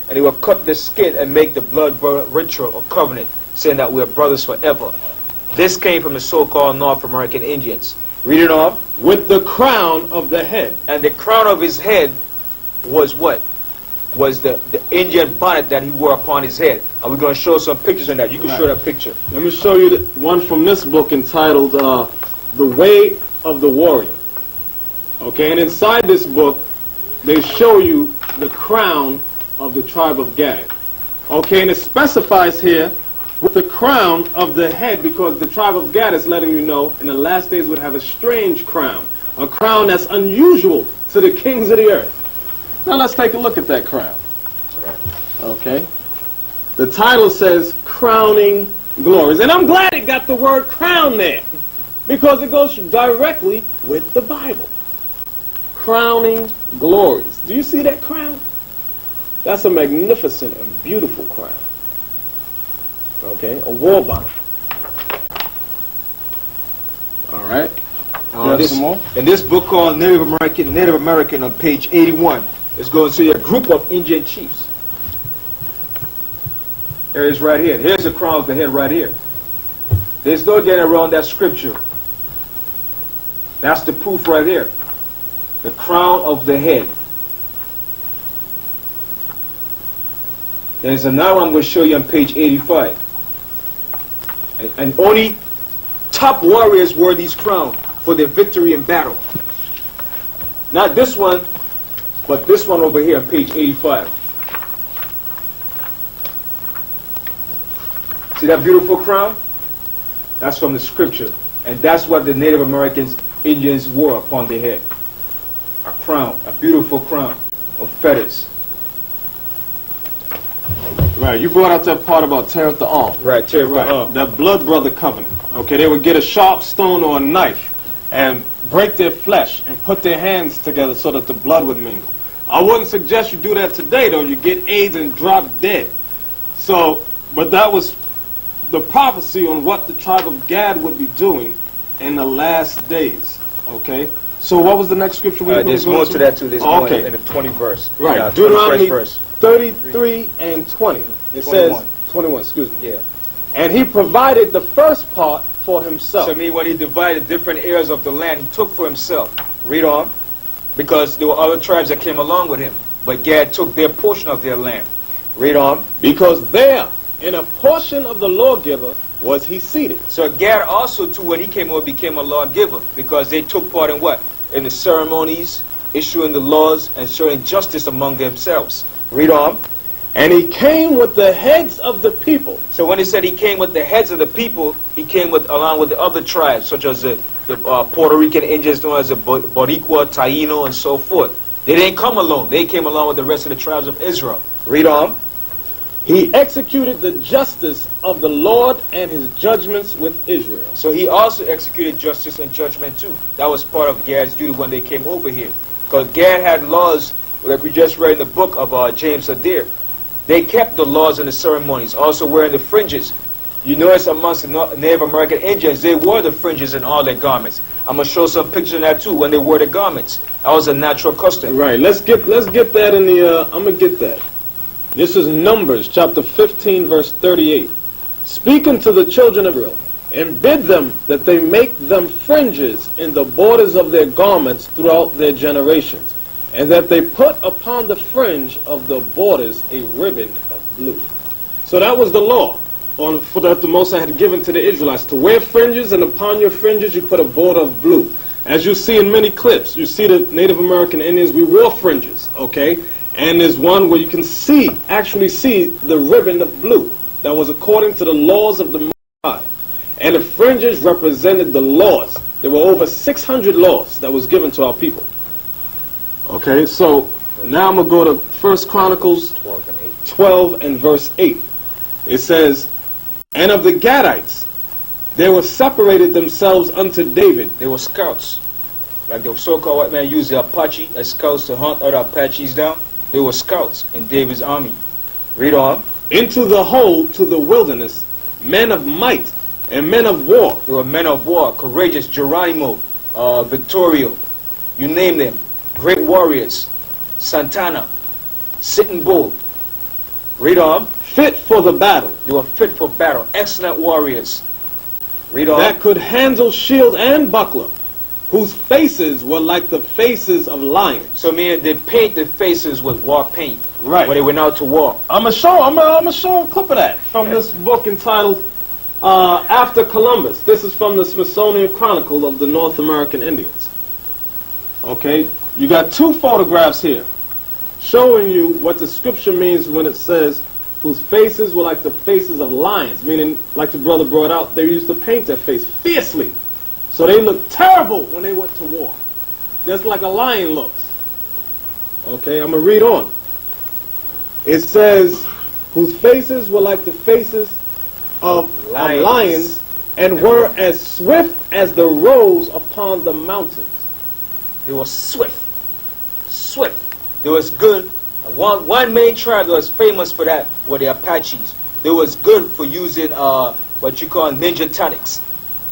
and they would cut the skin and make the blood ritual or covenant, saying that we're brothers forever. This came from the so-called North American Indians. Read it on. With the crown of the head. And the crown of his head was what? Was the Indian bonnet that he wore upon his head. And we're going to show some pictures on that. You can show that picture. Let me show you one from this book entitled The Way of the Warrior. Okay, and inside this book, they show you the crown of the tribe of Gad. Okay, and it specifies here with the crown of the head, because the tribe of Gad is letting you know in the last days would have a strange crown. A crown that's unusual to the kings of the earth. Now let's take a look at that crown. Okay. The title says Crowning Glories. And I'm glad it got the word crown there, because it goes directly with the Bible. Crowning Glories. Do you see that crown? That's a magnificent and beautiful crown. Okay, a war bonnet. All right. In this book called Native American on page 81, it's going to see a group of Indian chiefs. There it is right here. Here's the crown of the head right here. There's no getting around that scripture. That's the proof right here. The crown of the head. There's another one I'm going to show you on page 85. And only top warriors wore these crowns for their victory in battle. Not this one, but this one over here on page 85. See that beautiful crown? That's from the scripture. And that's what the Native Americans, Indians wore upon their head. A crown, a beautiful crown of feathers. Right, you brought out that part about tear up the arm. Right, tear up the arm. That blood brother covenant. Okay, they would get a sharp stone or a knife and break their flesh and put their hands together so that the blood would mingle. I wouldn't suggest you do that today, though. You get AIDS and drop dead. So, but that was the prophecy on what the tribe of Gad would be doing in the last days. Okay? So what was the next scripture we were going to go to? There's more to that too. There's more in the 20th verse. Right. Yeah, Deuteronomy verse. 33 and 20. It 21. says, 21, excuse me. Yeah. And he provided the first part for himself. So I mean, when he divided different areas of the land, he took for himself. Read on. Because there were other tribes that came along with him. But Gad took their portion of their land. Read on. Because there, in a portion of the lawgiver, was he seated. So Gad also, too, when he came over, became a lawgiver. Because they took part in what? In the ceremonies, issuing the laws, and showing justice among themselves. Read on. And he came with the heads of the people. So when he said he came with the heads of the people, he came along with the other tribes, such as the Puerto Rican Indians known as the Boricua, Taino, and so forth. They didn't come alone. They came along with the rest of the tribes of Israel. Read on. He executed the justice of the Lord and his judgments with Israel. So he also executed justice and judgment too. That was part of Gad's duty when they came over here. Because Gad had laws, like we just read in the book of James Adair. They kept the laws and the ceremonies, also wearing the fringes. You notice amongst the Native American Indians, they wore the fringes in all their garments. I'm going to show some pictures of that too, when they wore the garments. That was a natural custom. Right, let's get that in the, I'm going to get that. This is Numbers chapter 15 verse 38. Speaking to the children of Israel, and bid them that they make them fringes in the borders of their garments throughout their generations, and that they put upon the fringe of the borders a ribbon of blue. So that was the law for that the Most High had given to the Israelites, to wear fringes, and upon your fringes you put a border of blue. As you see in many clips, you see the Native American Indians, we wore fringes, okay? And there's one where you can actually see the ribbon of blue. That was according to the laws of the Most High. And the fringes represented the laws. There were over 600 laws that was given to our people. Okay, so now I'm going to go to 1 Chronicles 12 and verse 8. It says, and of the Gadites, they were separated themselves unto David. They were scouts. Like the so-called white man used the Apache as scouts to hunt other Apaches down. They were scouts in David's army. Read on. Into the whole, to the wilderness, men of might and men of war. They were men of war, courageous, Geronimo, Victorio, you name them. Great warriors, Santana, Sitting Bull. Read on. Fit for the battle. They were fit for battle, excellent warriors. Read on. That could handle shield and buckler, whose faces were like the faces of lions. So meaning they paint their faces with war paint. Right. When they went out to war. I'm gonna show a clip of that from this book entitled After Columbus. This is from the Smithsonian Chronicle of the North American Indians. Okay, you got two photographs here showing you what the scripture means when it says whose faces were like the faces of lions, meaning, like the brother brought out, they used to paint their face fiercely. So they looked terrible when they went to war. Just like a lion looks. Okay, I'm going to read on. It says, whose faces were like the faces of lions, and were as swift as the roes upon the mountains. They were swift. Swift. They was good. One main tribe that was famous for that were the Apaches. They was good for using what you call ninja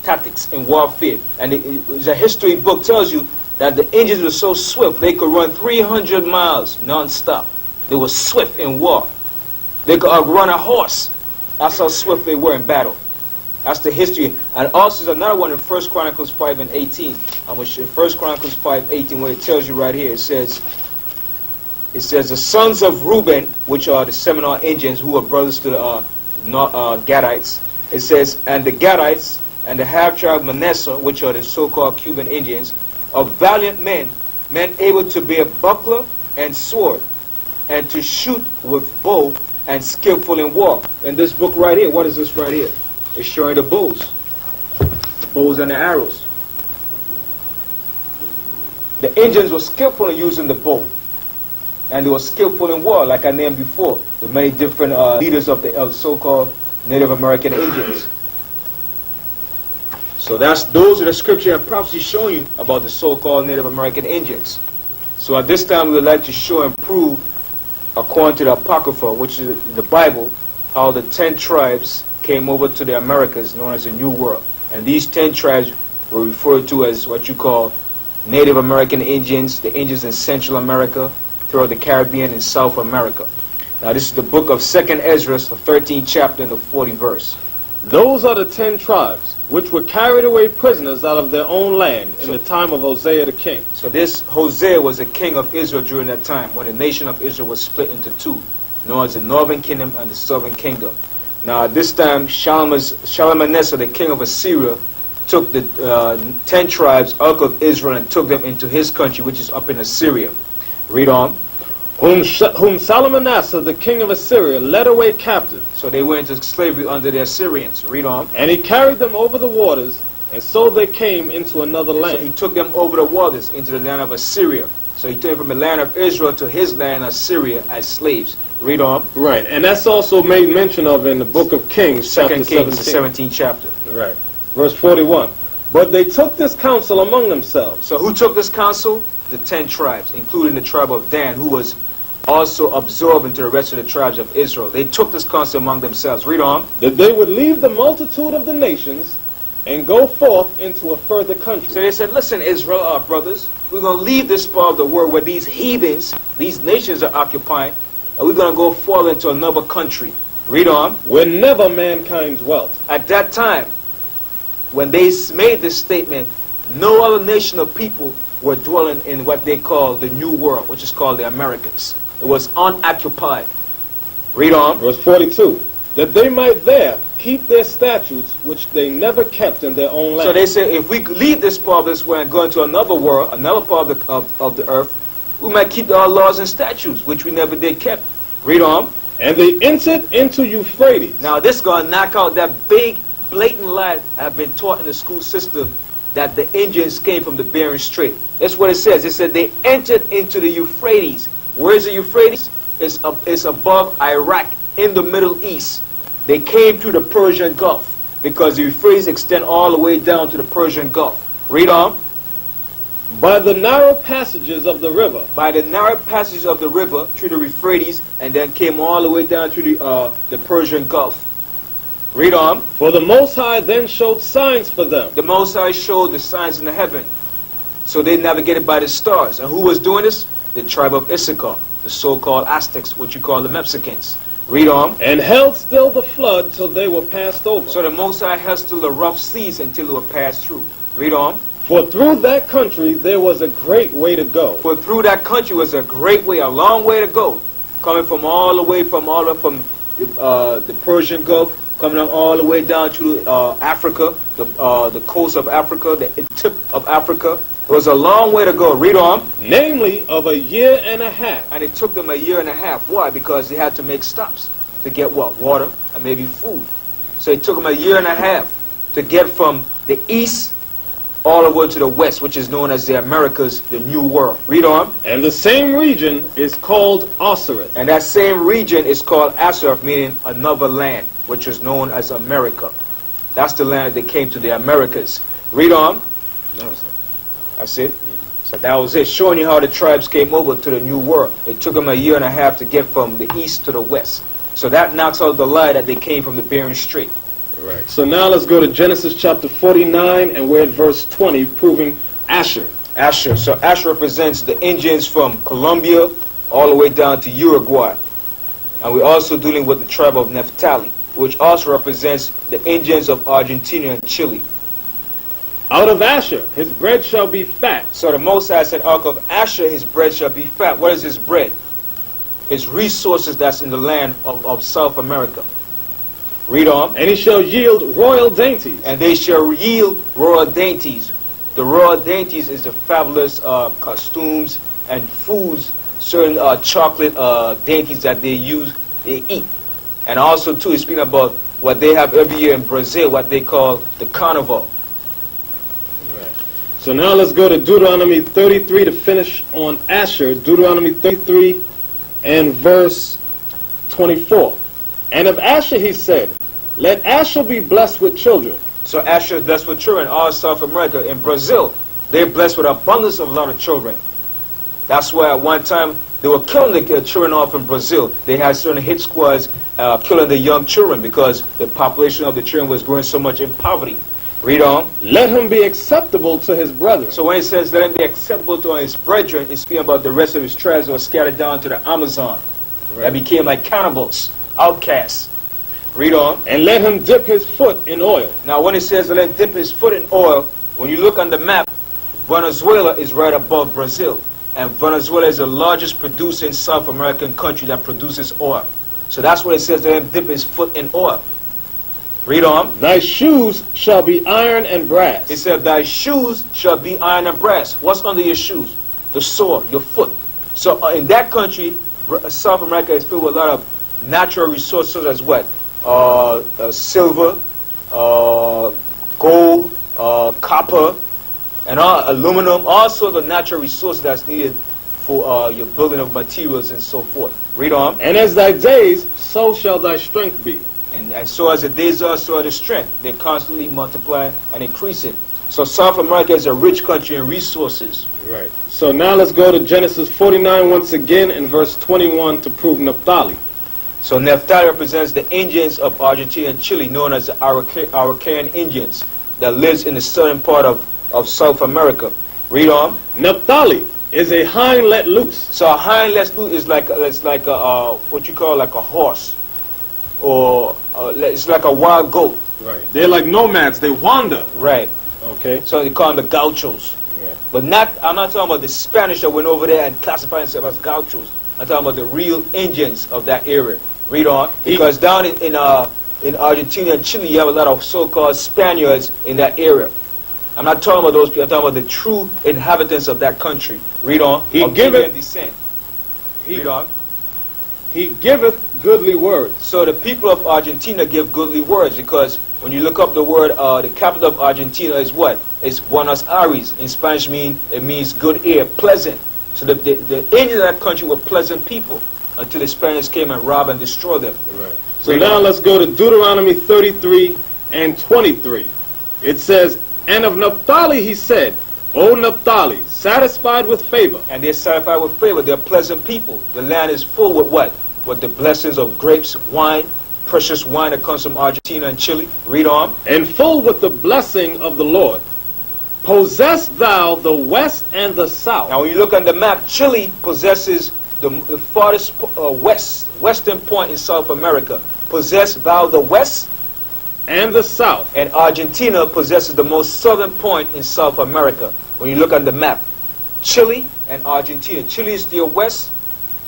tactics in warfare. And a history book tells you that the Indians were so swift they could run 300 miles non-stop. They were swift in war. They could outrun a horse. That's how swift they were in battle. That's the history. And also there's another one in 1 Chronicles 5 and 18. I'm going to show 1 Chronicles 5, 18, where it tells you right here. It says the sons of Reuben, which are the Seminole Indians who were brothers to the Gadites. It says, and the Gadites and the half-tribe Manasseh, which are the so-called Cuban Indians, are valiant men able to bear buckler and sword, and to shoot with bow, and skillful in war. In this book right here, what is this right here? It's showing the bows and the arrows. The Indians were skillful in using the bow, and they were skillful in war, like I named before, with many different leaders of the so-called Native American Indians. So those are the scripture and prophecy showing you about the so-called Native American Indians. So at this time we would like to show and prove, according to the Apocrypha, which is the Bible, how the 10 tribes came over to the Americas, known as the New World. And these 10 tribes were referred to as what you call Native American Indians, the Indians in Central America, throughout the Caribbean and South America. Now this is the book of 2nd Ezra, the 13th chapter and the 40th verse. Those are the 10 tribes which were carried away prisoners out of their own land in the time of Hosea the king. So this Hosea was the king of Israel during that time, when the nation of Israel was split into two, known as the northern kingdom and the southern kingdom. Now at this time, Shalmaneser, the king of Assyria, took the 10 tribes out of Israel and took them into his country, which is up in Assyria. Read on. whom Salmanasseh, the king of Assyria, led away captive. So they went into slavery under the Assyrians. Read on. And he carried them over the waters, and so they came into another So land. he took them over the waters into the land of Assyria. So he took them from the land of Israel to his land Assyria as slaves. Read on. Right, and that's also made mention of in the book of Kings, chapter 2 Kings, the 17. 17th chapter. Right, verse 41. But they took this counsel among themselves. So who took this counsel? The 10 tribes, including the tribe of Dan, who was also absorbed into the rest of the tribes of Israel. They took this counsel among themselves. Read on. That they would leave the multitude of the nations and go forth into a further country. So they said, listen, Israel, our brothers, we're going to leave this part of the world where these heathens, these nations are occupying, and we're going to go forth into another country. Read on. Where never mankind dwelt. At that time, when they made this statement, no other nation of people were dwelling in what they call the New World, which is called the Americas. It was unoccupied. Read on. Verse 42. That they might there keep their statutes, which they never kept in their own land. So they say, if we leave this part of this world and go into another world, another part of the earth, we might keep our laws and statutes, which we never did kept. Read on. And they entered into Euphrates. Now this is going to knock out that big, blatant lie I've been taught in the school system, that the Indians came from the Bering Strait. That's what it says. It said they entered into the Euphrates. Where is the Euphrates? It's above Iraq in the Middle East. They came through the Persian Gulf because the Euphrates extend all the way down to the Persian Gulf. Read on. By the narrow passages of the river. By the narrow passages of the river through the Euphrates, and then came all the way down to the Persian Gulf. Read on. For the Most High then showed signs for them. The Most High showed the signs in the heaven. So they navigated by the stars. And who was doing this? The tribe of Issachar, the so-called Aztecs, what you call the Mexicans. Read on. And held still the flood till they were passed over. So the Most High held still the rough seas until they were passed through. Read on. For through that country there was a great way to go. For through that country was a great way, a long way to go. Coming from all the way from the Persian Gulf, coming on all the way down to Africa, the coast of Africa, the tip of Africa. It was a long way to go. Read on. Namely of a year and a half. And it took them a year and a half. Why? Because they had to make stops to get what? Water and maybe food. So it took them a year and a half to get from the east all the way to the west, which is known as the Americas, the New World. Read on. And the same region is called Osiris. And that same region is called Asareth, meaning another land, which is known as America. That's the land they came to, the Americas. Read on. No, sir. That's it. So that was it, showing you how the tribes came over to the New World. It took them a year and a half to get from the east to the west. So that knocks out the lie that they came from the Bering Strait. Right. So now let's go to Genesis chapter 49, and we're at verse 20, proving Asher. Asher. So Asher represents the Indians from Colombia all the way down to Uruguay. And we're also dealing with the tribe of Naphtali, which also represents the Indians of Argentina and Chile. Out of Asher his bread shall be fat. So the Most High said, out of Asher his bread shall be fat. What is his bread? His resources that's in the land of South America. Read on. And he shall yield royal dainties. And they shall yield royal dainties. The royal dainties is the fabulous costumes and foods, certain chocolate dainties that they eat. And also too, he's speaking about what they have every year in Brazil, what they call the carnival. Right. So now let's go to Deuteronomy 33 to finish on Asher. Deuteronomy 33 and verse 24. And of Asher he said, let Asher be blessed with children. So Asher is blessed with children. All South America, in Brazil, they're blessed with abundance of a lot of children. That's why at one time they were killing the children off in Brazil. They had certain hit squads killing the young children because the population of the children was growing so much in poverty. Read on. Let him be acceptable to his brethren. So when it says let him be acceptable to his brethren, it's speaking about the rest of his tribes that were scattered down to the Amazon. Right. That became like cannibals, outcasts. Read on. And let him dip his foot in oil. Now when it says let him dip his foot in oil, when you look on the map, Venezuela is right above Brazil. And Venezuela is the largest producing South American country that produces oil. So that's what it says, let him dip his foot in oil. Read on. Thy shoes shall be iron and brass. It said, thy shoes shall be iron and brass. What's under your shoes? The sword, your foot. So in that country, South America is filled with a lot of natural resources as what? Silver, gold, copper, and aluminum, all sorts of natural resources that's needed for your building of materials and so forth. Read on. And as thy days, so shall thy strength be. And so as the days are, so are the strength. They constantly multiply and increasing. So South America is a rich country in resources. Right. So now let's go to Genesis 49 once again in verse 21 to prove Naphtali. So Naphtali represents the Indians of Argentina and Chile, known as the Araucanian Indians, that lives in the southern part of South America. Read on. Naphtali is a hind let loose. So a hind let loose is like a what you call like a horse, or it's like a wild goat. Right. They're like nomads. They wander. Right. Okay. So they call them the gauchos. Right. But I'm not talking about the Spanish that went over there and classified themselves as gauchos. I'm talking about the real Indians of that area. Read on. Because down in Argentina and Chile, you have a lot of so-called Spaniards in that area. I'm not talking about those people. I'm talking about the true inhabitants of that country. Read on. He giveth descent. Read on. He giveth goodly words. So the people of Argentina give goodly words, because when you look up the word, the capital of Argentina is what? It's Buenos Aires. In Spanish, it means good air, pleasant. So the Indians of that country were pleasant people until the Spaniards came and robbed and destroyed them. Right. So now let's go to Deuteronomy 33 and 23. It says, and of Naphtali he said, O Naphtali, satisfied with favor. And they're satisfied with favor. They're pleasant people. The land is full with what? With the blessings of grapes, wine, precious wine that comes from Argentina and Chile. Read on. And full with the blessing of the Lord. Possess thou the west and the south. Now when you look on the map, Chile possesses the farthest western point in South America. Possess thou the west and the south. And Argentina possesses the most southern point in South America. When you look on the map, Chile and Argentina. Chile is to your west,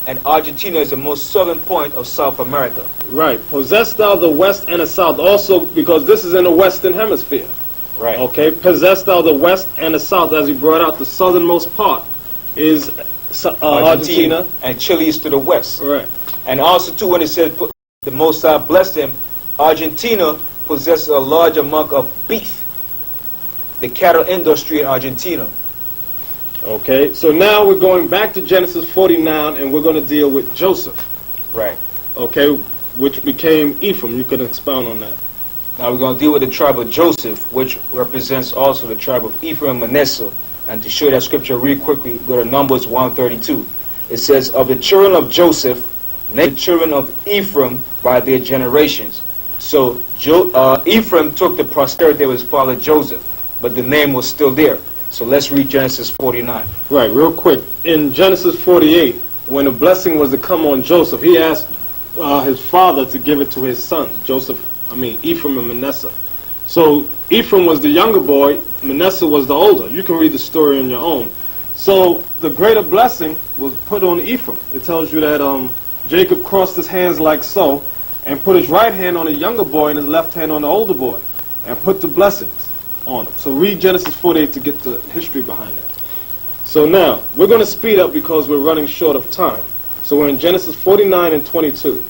and Argentina is the most southern point of South America. Right. Possess thou the west and the south. Also, because this is in the western hemisphere. Right. Okay. Possess thou the west and the south. As we brought out, the southernmost part is Argentina. And Chile is to the west. Right. And also, too, when it says the Most High blessed them, Argentina possesses a large amount of beef. The cattle industry in Argentina. Okay, so now we're going back to Genesis 49 and we're going to deal with Joseph. Right. Okay, which became Ephraim. You can expound on that. Now we're going to deal with the tribe of Joseph, which represents also the tribe of Ephraim and Manasseh. And to show that scripture real quickly, go to Numbers 132. It says, of the children of Joseph, name the children of Ephraim by their generations. So Ephraim took the posterity of his father Joseph, but the name was still there. So let's read Genesis 49. Right, real quick. In Genesis 48, when the blessing was to come on Joseph, he asked his father to give it to his sons, Ephraim and Manasseh. So Ephraim was the younger boy, Manasseh was the older. You can read the story on your own. So the greater blessing was put on Ephraim. It tells you that Jacob crossed his hands like so, and put his right hand on the younger boy and his left hand on the older boy, and put the blessings on him. So read Genesis 48 to get the history behind that. So now, we're going to speed up because we're running short of time. So we're in Genesis 49 and 22.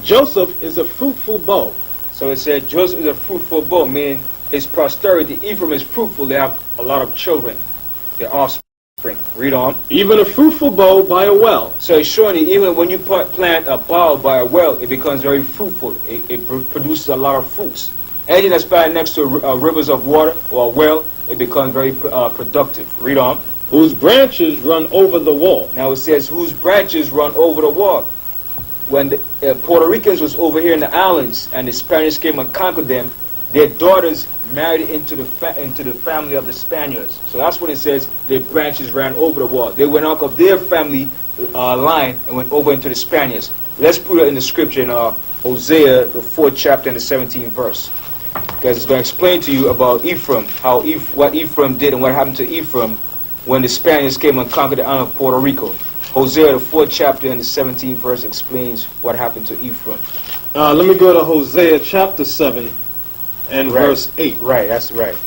Joseph is a fruitful bow. So it said Joseph is a fruitful bow, meaning his posterity. Ephraim is fruitful. They have a lot of children. Their offspring. Read on. Even a fruitful bow by a well. So it's showing you, even when you plant a bough by a well, it becomes very fruitful. It produces a lot of fruits. Anything that's planted next to rivers of water or a well, it becomes very productive. Read on. Whose branches run over the wall. Now it says, whose branches run over the wall. When the Puerto Ricans was over here in the islands and the Spaniards came and conquered them, their daughters married into the family of the Spaniards. So that's when it says their branches ran over the wall. They went out of their family line and went over into the Spaniards. Let's put it in the scripture in Hosea, the 4th chapter and the 17th verse. Because it's going to explain to you about Ephraim, what Ephraim did and what happened to Ephraim when the Spaniards came and conquered the island of Puerto Rico. Hosea, the 4th chapter and the 17th verse explains what happened to Ephraim. Let me go to Hosea chapter 7 and verse 8. Right, that's right.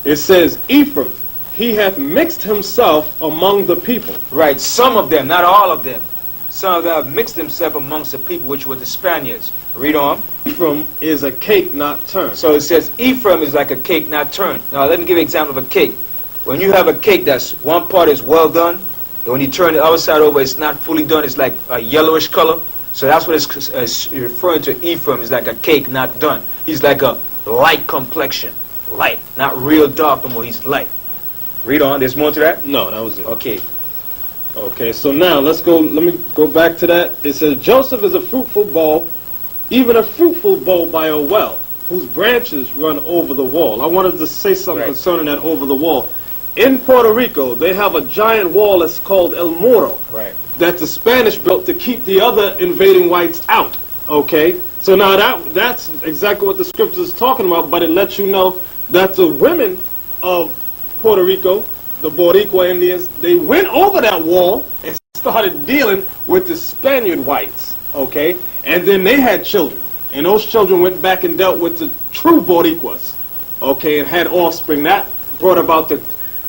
It says, Ephraim, he hath mixed himself among the people. Right, some of them, not all of them. some of them have mixed themselves amongst the people, which were the Spaniards. Read on. Ephraim is a cake not turned. So it says Ephraim is like a cake not turned. Now let me give you an example of a cake. When you have a cake that's one part is well done, and when you turn the other side over, it's not fully done. It's like a yellowish color. So that's what it's referring to. Ephraim is like a cake not done. He's like a light complexion. Light. Not real dark no more. He's light. Read on. There's more to that? No, that was it. Okay. Okay, so now let me go back to that. It says, Joseph is a fruitful bough, even a fruitful bough by a well, whose branches run over the wall. I wanted to say something concerning that over the wall. In Puerto Rico, they have a giant wall that's called El Muro. Right. That the Spanish built to keep the other invading whites out. Okay? So now that's exactly what the scripture is talking about, but it lets you know that the women of Puerto Rico, the Boricua Indians, they went over that wall and started dealing with the Spaniard whites. Okay? And then they had children. And those children went back and dealt with the true Boricuas. Okay? And had offspring. That brought about the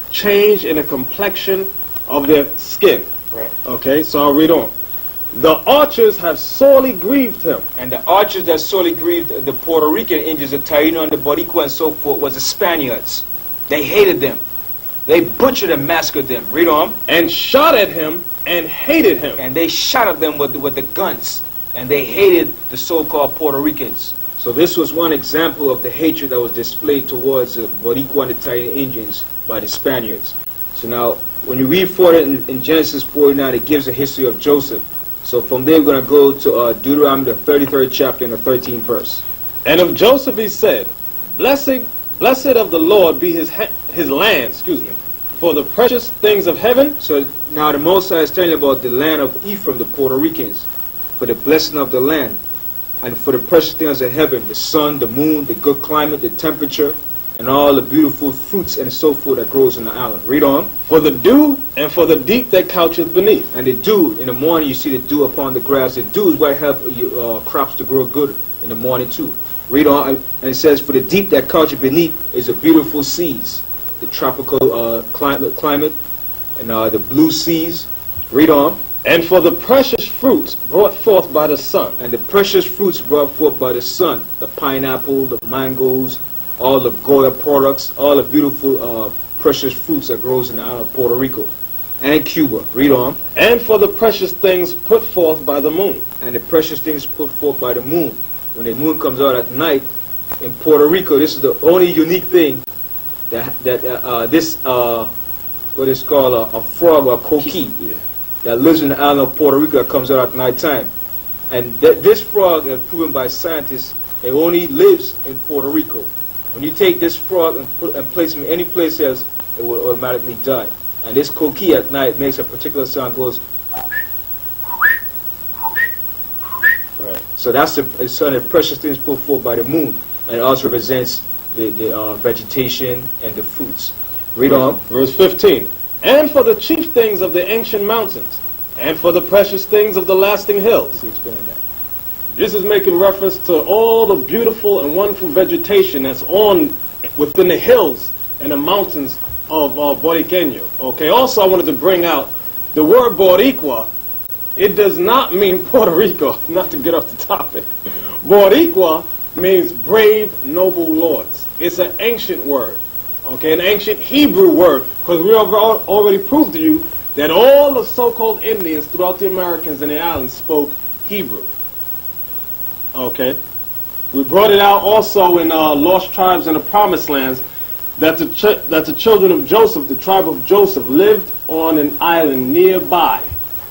change in the complexion of their skin. Right. Okay, so I'll read on. The archers have sorely grieved him. And the archers that sorely grieved the Puerto Rican Indians, the Taino and the Boricua and so forth, was the Spaniards. They hated them. They butchered and massacred them. Read on. And shot at him and hated him. And they shot at them with the guns. And they hated the so-called Puerto Ricans. So this was one example of the hatred that was displayed towards the Boricua and the Taino Indians by the Spaniards. So now, when you read further in Genesis 49, it gives a history of Joseph. So from there, we're going to go to Deuteronomy, the 33rd chapter and the 13th verse. And of Joseph he said, Blessed of the Lord be his land, for the precious things of heaven. So now the Most High is telling about the land of Ephraim, the Puerto Ricans, for the blessing of the land, and for the precious things of heaven, the sun, the moon, the good climate, the temperature, and all the beautiful fruits and so forth that grows in the island. Read on. For the dew and for the deep that coucheth beneath. And the dew, in the morning you see the dew upon the grass. The dew is what helps your crops to grow good in the morning too. Read on, and it says, for the deep that coucheth beneath is the beautiful seas, the tropical climate, and the blue seas. Read on. And for the precious fruits brought forth by the sun. And the precious fruits brought forth by the sun, the pineapple, the mangoes, all the Goya products, all the beautiful precious fruits that grows in the island of Puerto Rico and Cuba. Read on. And for the precious things put forth by the moon. And the precious things put forth by the moon. When the moon comes out at night in Puerto Rico, this is the only unique thing that what is called a frog or a coqui that lives in the island of Puerto Rico that comes out at night time. And this frog is proven by scientists, it only lives in Puerto Rico. When you take this frog and place him in any place else, it will automatically die. And this coqui at night makes a particular sound, goes. Right. So that's the son of precious things put forth by the moon, and it also represents the vegetation and the fruits. Read on. Verse 15. And for the chief things of the ancient mountains, and for the precious things of the lasting hills. Explain that. This is making reference to all the beautiful and wonderful vegetation that's within the hills and the mountains of Boriqueño. Okay, also I wanted to bring out the word Boricua. It does not mean Puerto Rico, not to get off the topic. Boricua means brave, noble lords. It's an ancient word, okay, an ancient Hebrew word, because we have already proved to you that all the so-called Indians throughout the Americas and the islands spoke Hebrew. Okay. We brought it out also in Lost Tribes in the Promised Lands that the children of Joseph, the tribe of Joseph, lived on an island nearby,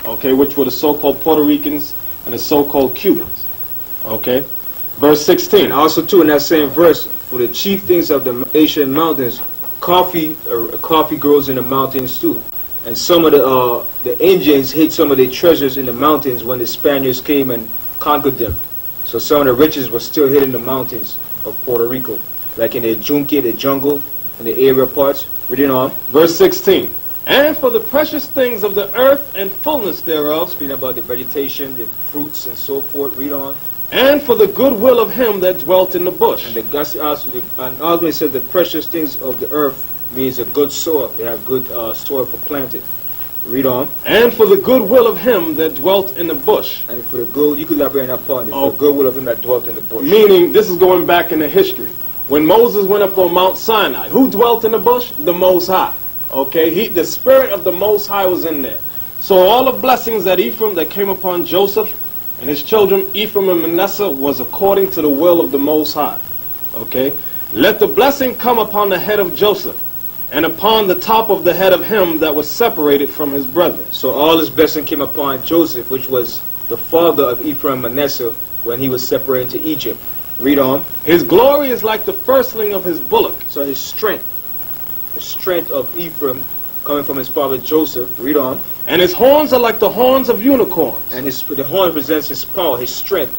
okay, which were the so-called Puerto Ricans and the so-called Cubans. Okay. Verse 16. And also too in that same verse, for the chief things of the Asian mountains, coffee grows in the mountains too. And some of the Indians hid some of their treasures in the mountains when the Spaniards came and conquered them. So some of the riches were still hidden in the mountains of Puerto Rico, like in the Junque, the jungle, and the area parts. Reading on. Verse 16. And for the precious things of the earth and fullness thereof. Speaking about the vegetation, the fruits, and so forth. Read on. And for the goodwill of him that dwelt in the bush. And also it says the precious things of the earth means a good soil. They have good soil for planting. Read on. And for the goodwill of him that dwelt in the bush. And for the good, you could elaborate on that point. For the goodwill of him that dwelt in the bush. Meaning, this is going back into history. When Moses went up on Mount Sinai, who dwelt in the bush? The Most High. Okay, the spirit of the Most High was in there. So all the blessings that Ephraim, that came upon Joseph and his children, Ephraim and Manasseh, was according to the will of the Most High. Okay, let the blessing come upon the head of Joseph, and upon the top of the head of him that was separated from his brethren. So all this blessing came upon Joseph, which was the father of Ephraim and Manasseh, when he was separated to Egypt. Read on. His glory is like the firstling of his bullock. So his strength, the strength of Ephraim coming from his father Joseph. Read on. And his horns are like the horns of unicorns. And the horn represents his power, his strength.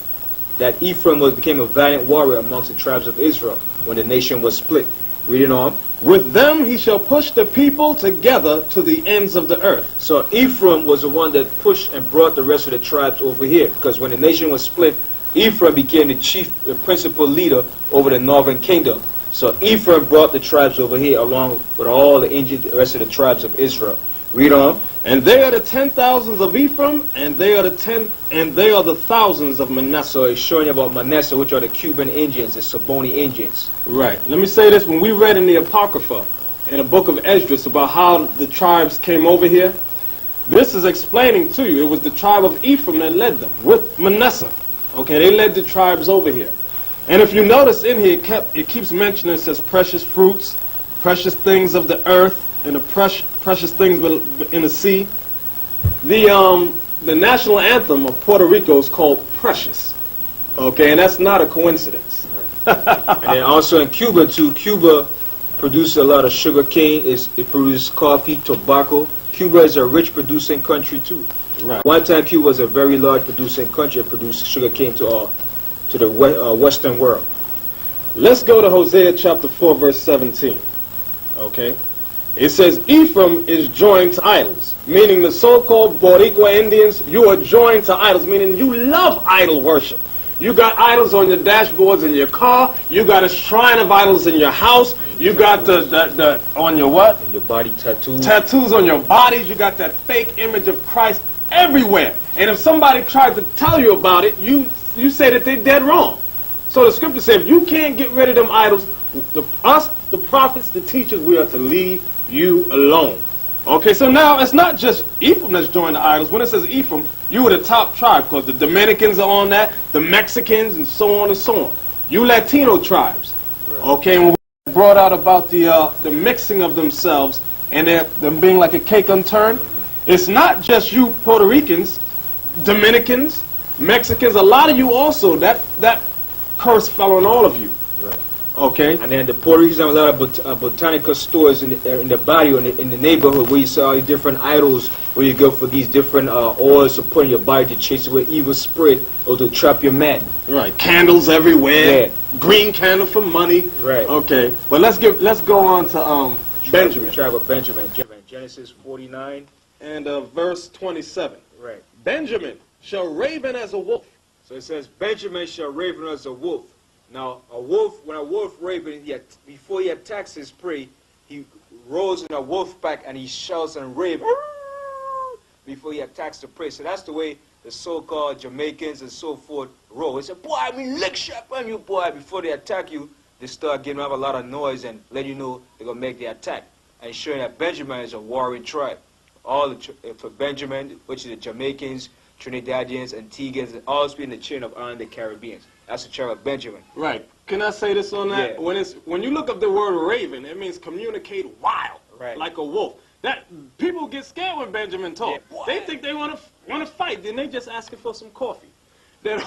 That Ephraim became a valiant warrior amongst the tribes of Israel when the nation was split. Reading on. With them he shall push the people together to the ends of the earth. So Ephraim was the one that pushed and brought the rest of the tribes over here. Because when the nation was split, Ephraim became the principal leader over the northern kingdom. So Ephraim brought the tribes over here along with all the rest of the tribes of Israel. Read on. And they are the 10,000s of Ephraim, and they are the thousands of Manasseh. So it's showing about Manasseh, which are the Cuban Indians, the Soboni Indians. Right. Let me say this. When we read in the Apocrypha, in the book of Esdras, about how the tribes came over here, this is explaining to you, it was the tribe of Ephraim that led them, with Manasseh. Okay, they led the tribes over here. And if you notice in here, it keeps mentioning, it says precious fruits, precious things of the earth, and the precious things in the sea. The national anthem of Puerto Rico is called Precious. Okay, and that's not a coincidence. And then also in Cuba too, Cuba produces a lot of sugar cane. It produces coffee, tobacco. Cuba is a rich producing country too. Right. One time Cuba was a very large producing country. It produced sugar cane to the Western world. Let's go to Hosea chapter 4 verse 17. Okay. It says, Ephraim is joined to idols, meaning the so-called Boricua Indians, you are joined to idols, meaning you love idol worship. You got idols on your dashboards in your car, you got a shrine of idols in your house, you got the on your what? In your body tattoos. Tattoos on your bodies, you got that fake image of Christ everywhere. And if somebody tried to tell you about it, you say that they're dead wrong. So the scripture says, if you can't get rid of them idols, us, the prophets, the teachers, we are to leave you alone. Okay, so now it's not just Ephraim that's joined the idols. When it says Ephraim, you are the top tribe, because the Dominicans are on that, the Mexicans, and so on and so on. You Latino tribes. Right. Okay, and we brought out about the mixing of themselves and them being like a cake unturned. It's not just you Puerto Ricans, Dominicans, Mexicans. A lot of you also, that curse fell on all of you. Right. Okay. And then the Puerto Ricans have a lot of botanical stores in the barrio, in the neighborhood, where you see all these different idols, where you go for these different oils to put in your body to chase away evil spirit or to trap your man. Right. Candles everywhere. Yeah. Green candle for money. Right. Okay. But let's go on to Benjamin. Tribe of Benjamin. Genesis 49 and verse 27. Right. Benjamin shall raven as a wolf. So it says, Benjamin shall raven as a wolf. Now, when a wolf raven, before he attacks his prey, he rolls in a wolf pack and he shouts and raves before he attacks the prey. So that's the way the so-called Jamaicans and so forth roll. They say, boy, I mean, lick sharp on you, boy. Before they attack you, they start giving up a lot of noise and let you know they're going to make the attack. And showing that Benjamin is a warring tribe. For Benjamin, which is the Jamaicans, Trinidadians, Antiguans, and all speaking the chain of Iron, the Caribbeans. That's the tribe of Benjamin. Right. Can I say this on that? Yeah. When you look up the word raven, it means communicate wild, right, like a wolf. That people get scared when Benjamin talks. Yeah. They think they want to fight, then they just asking for some coffee. That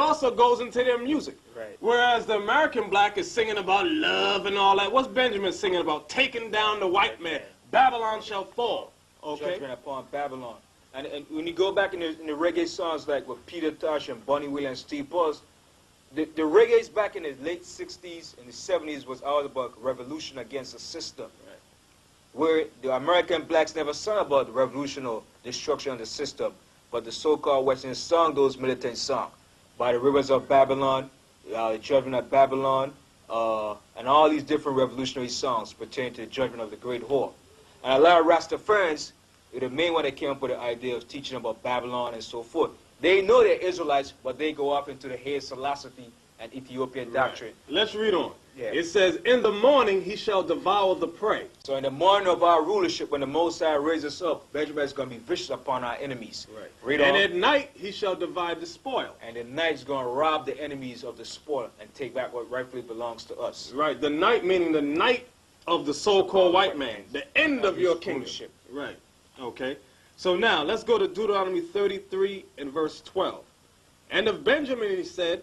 also goes into their music. Right. Whereas the American black is singing about love and all that. What's Benjamin singing about? Taking down the white man. Babylon shall fall. Okay. Judgment upon Babylon. And when you go back in the reggae songs like with Peter Tosh and Bunny Williams, Steve Pulse, the reggae's back in the late 60s and the 70s was all about revolution against the system. Right. Where the American blacks never sung about the revolution or destruction of the system, but the so-called Western sung those militant songs. By the rivers of Babylon, the judgment of Babylon, and all these different revolutionary songs pertaining to the judgment of the great whore. And a lot of Rastafarians They're the main one that came up with the idea of teaching about Babylon and so forth. They know they're Israelites, but they go off into the Haile Selassie and Ethiopian doctrine. Let's read on. Yeah. It says, in the morning he shall devour the prey. So in the morning of our rulership, when the Most High raises us up, Benjamin is going to be vicious upon our enemies. Right. Read And on. at night he shall divide the spoil. And the night is going to rob the enemies of the spoil and take back what rightfully belongs to us. Right. The night meaning the night of the so-called white man. The end of your kingdom. Rulership. Right. Okay. So now let's go to Deuteronomy 33 and verse 12. And of Benjamin he said,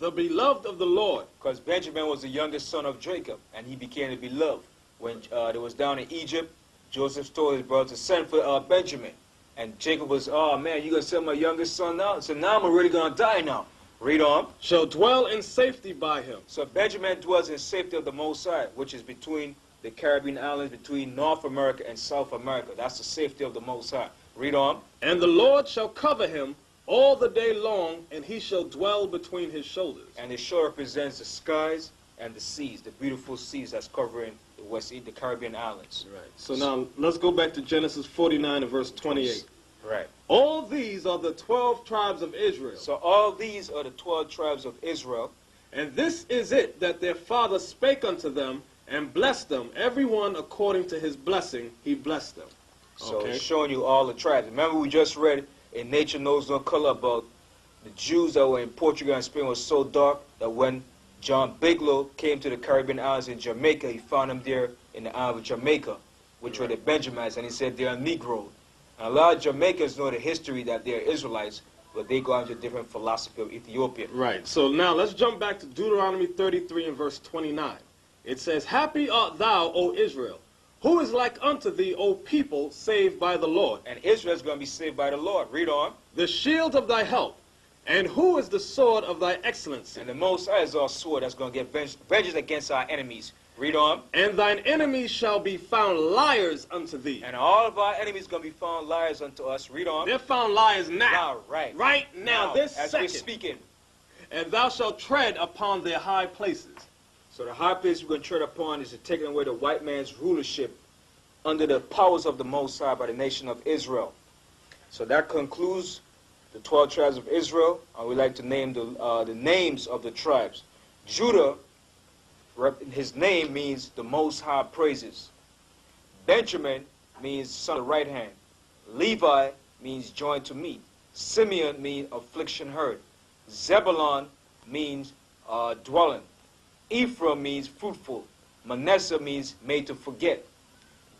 the beloved of the Lord. Because Benjamin was the youngest son of Jacob, and he became the beloved. When they was down in Egypt, Joseph told his brother to send for Benjamin. And Jacob was, oh man, you going to send my youngest son now? So now I'm really going to die now. Read on. Shall dwell in safety by him. So Benjamin dwells in safety of the Most High, which is between the Caribbean islands, between North America and South America. That's the safety of the Most High. Read on. And the Lord shall cover him all the day long, and he shall dwell between his shoulders. And the shore represents the skies and the seas, the beautiful seas that's covering the Caribbean islands. Right. So now let's go back to Genesis 49 and verse 28. Right. All these are the 12 tribes of Israel. So all these are the 12 tribes of Israel. And this is it that their father spake unto them and blessed them, every one according to his blessing he blessed them. So Okay. it's showing you all the tribes. Remember we just read in Nature Knows No Color about the Jews that were in Portugal and Spain was so dark that when John Bigelow came to the Caribbean islands in Jamaica, he found them there in the island of Jamaica, which were the Benjamites, and he said they are Negroes. And a lot of Jamaicans know the history that they're Israelites, but they go into a different philosophy of Ethiopia. Right. So now let's jump back to Deuteronomy 33 and verse 29. It says, happy art thou, O Israel, who is like unto thee, O people, saved by the Lord? And Israel is going to be saved by the Lord. Read on. The shield of thy help, and who is the sword of thy excellency? And the Most High is our sword that's going to get vengeance against our enemies. Read on. And thine enemies shall be found liars unto thee. And all of our enemies going to be found liars unto us. Read on. They're found liars now. Now, right. Right now, this as second. we're speaking. And thou shalt tread upon their high places. So the high place we're going to tread upon is to take away the white man's rulership under the powers of the Most High by the nation of Israel. So that concludes the 12 tribes of Israel. I would like to name the names of the tribes. Judah, his name means the Most High praises. Benjamin means son of the right hand. Levi means joined to me. Simeon means affliction heard. Zebulon means dwelling. Ephraim means fruitful. Manasseh means made to forget.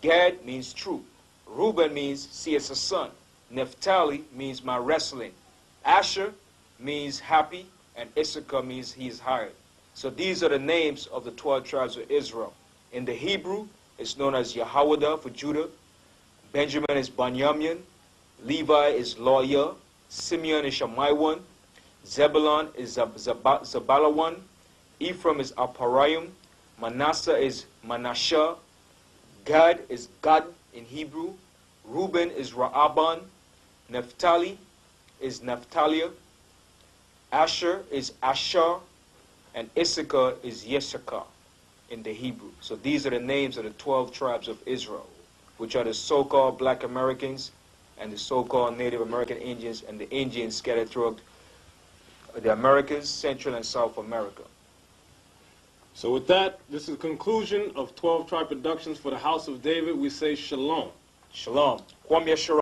Gad means true. Reuben means see as a son. Naphtali means my wrestling. Asher means happy. And Issachar means he is hired. So these are the names of the 12 tribes of Israel. In the Hebrew, it's known as Yehoiada for Judah. Benjamin is Banyamin. Levi is Loya. Simeon is Shamaiwan. Zebulon is Zabalawan. Ephraim is Aparayim. Manasseh is Manasseh. Gad is Gad in Hebrew. Reuben is Ra'aban. Naphtali is Naphtaliah. Asher is Asher. And Issachar is Yeshachar in the Hebrew. So these are the names of the 12 tribes of Israel, which are the so-called black Americans and the so-called Native American Indians and the Indians scattered throughout the Americas, Central and South America. So with that, this is the conclusion of 12 Tribe Productions for the House of David. We say shalom. Shalom. Kwam Yeshua.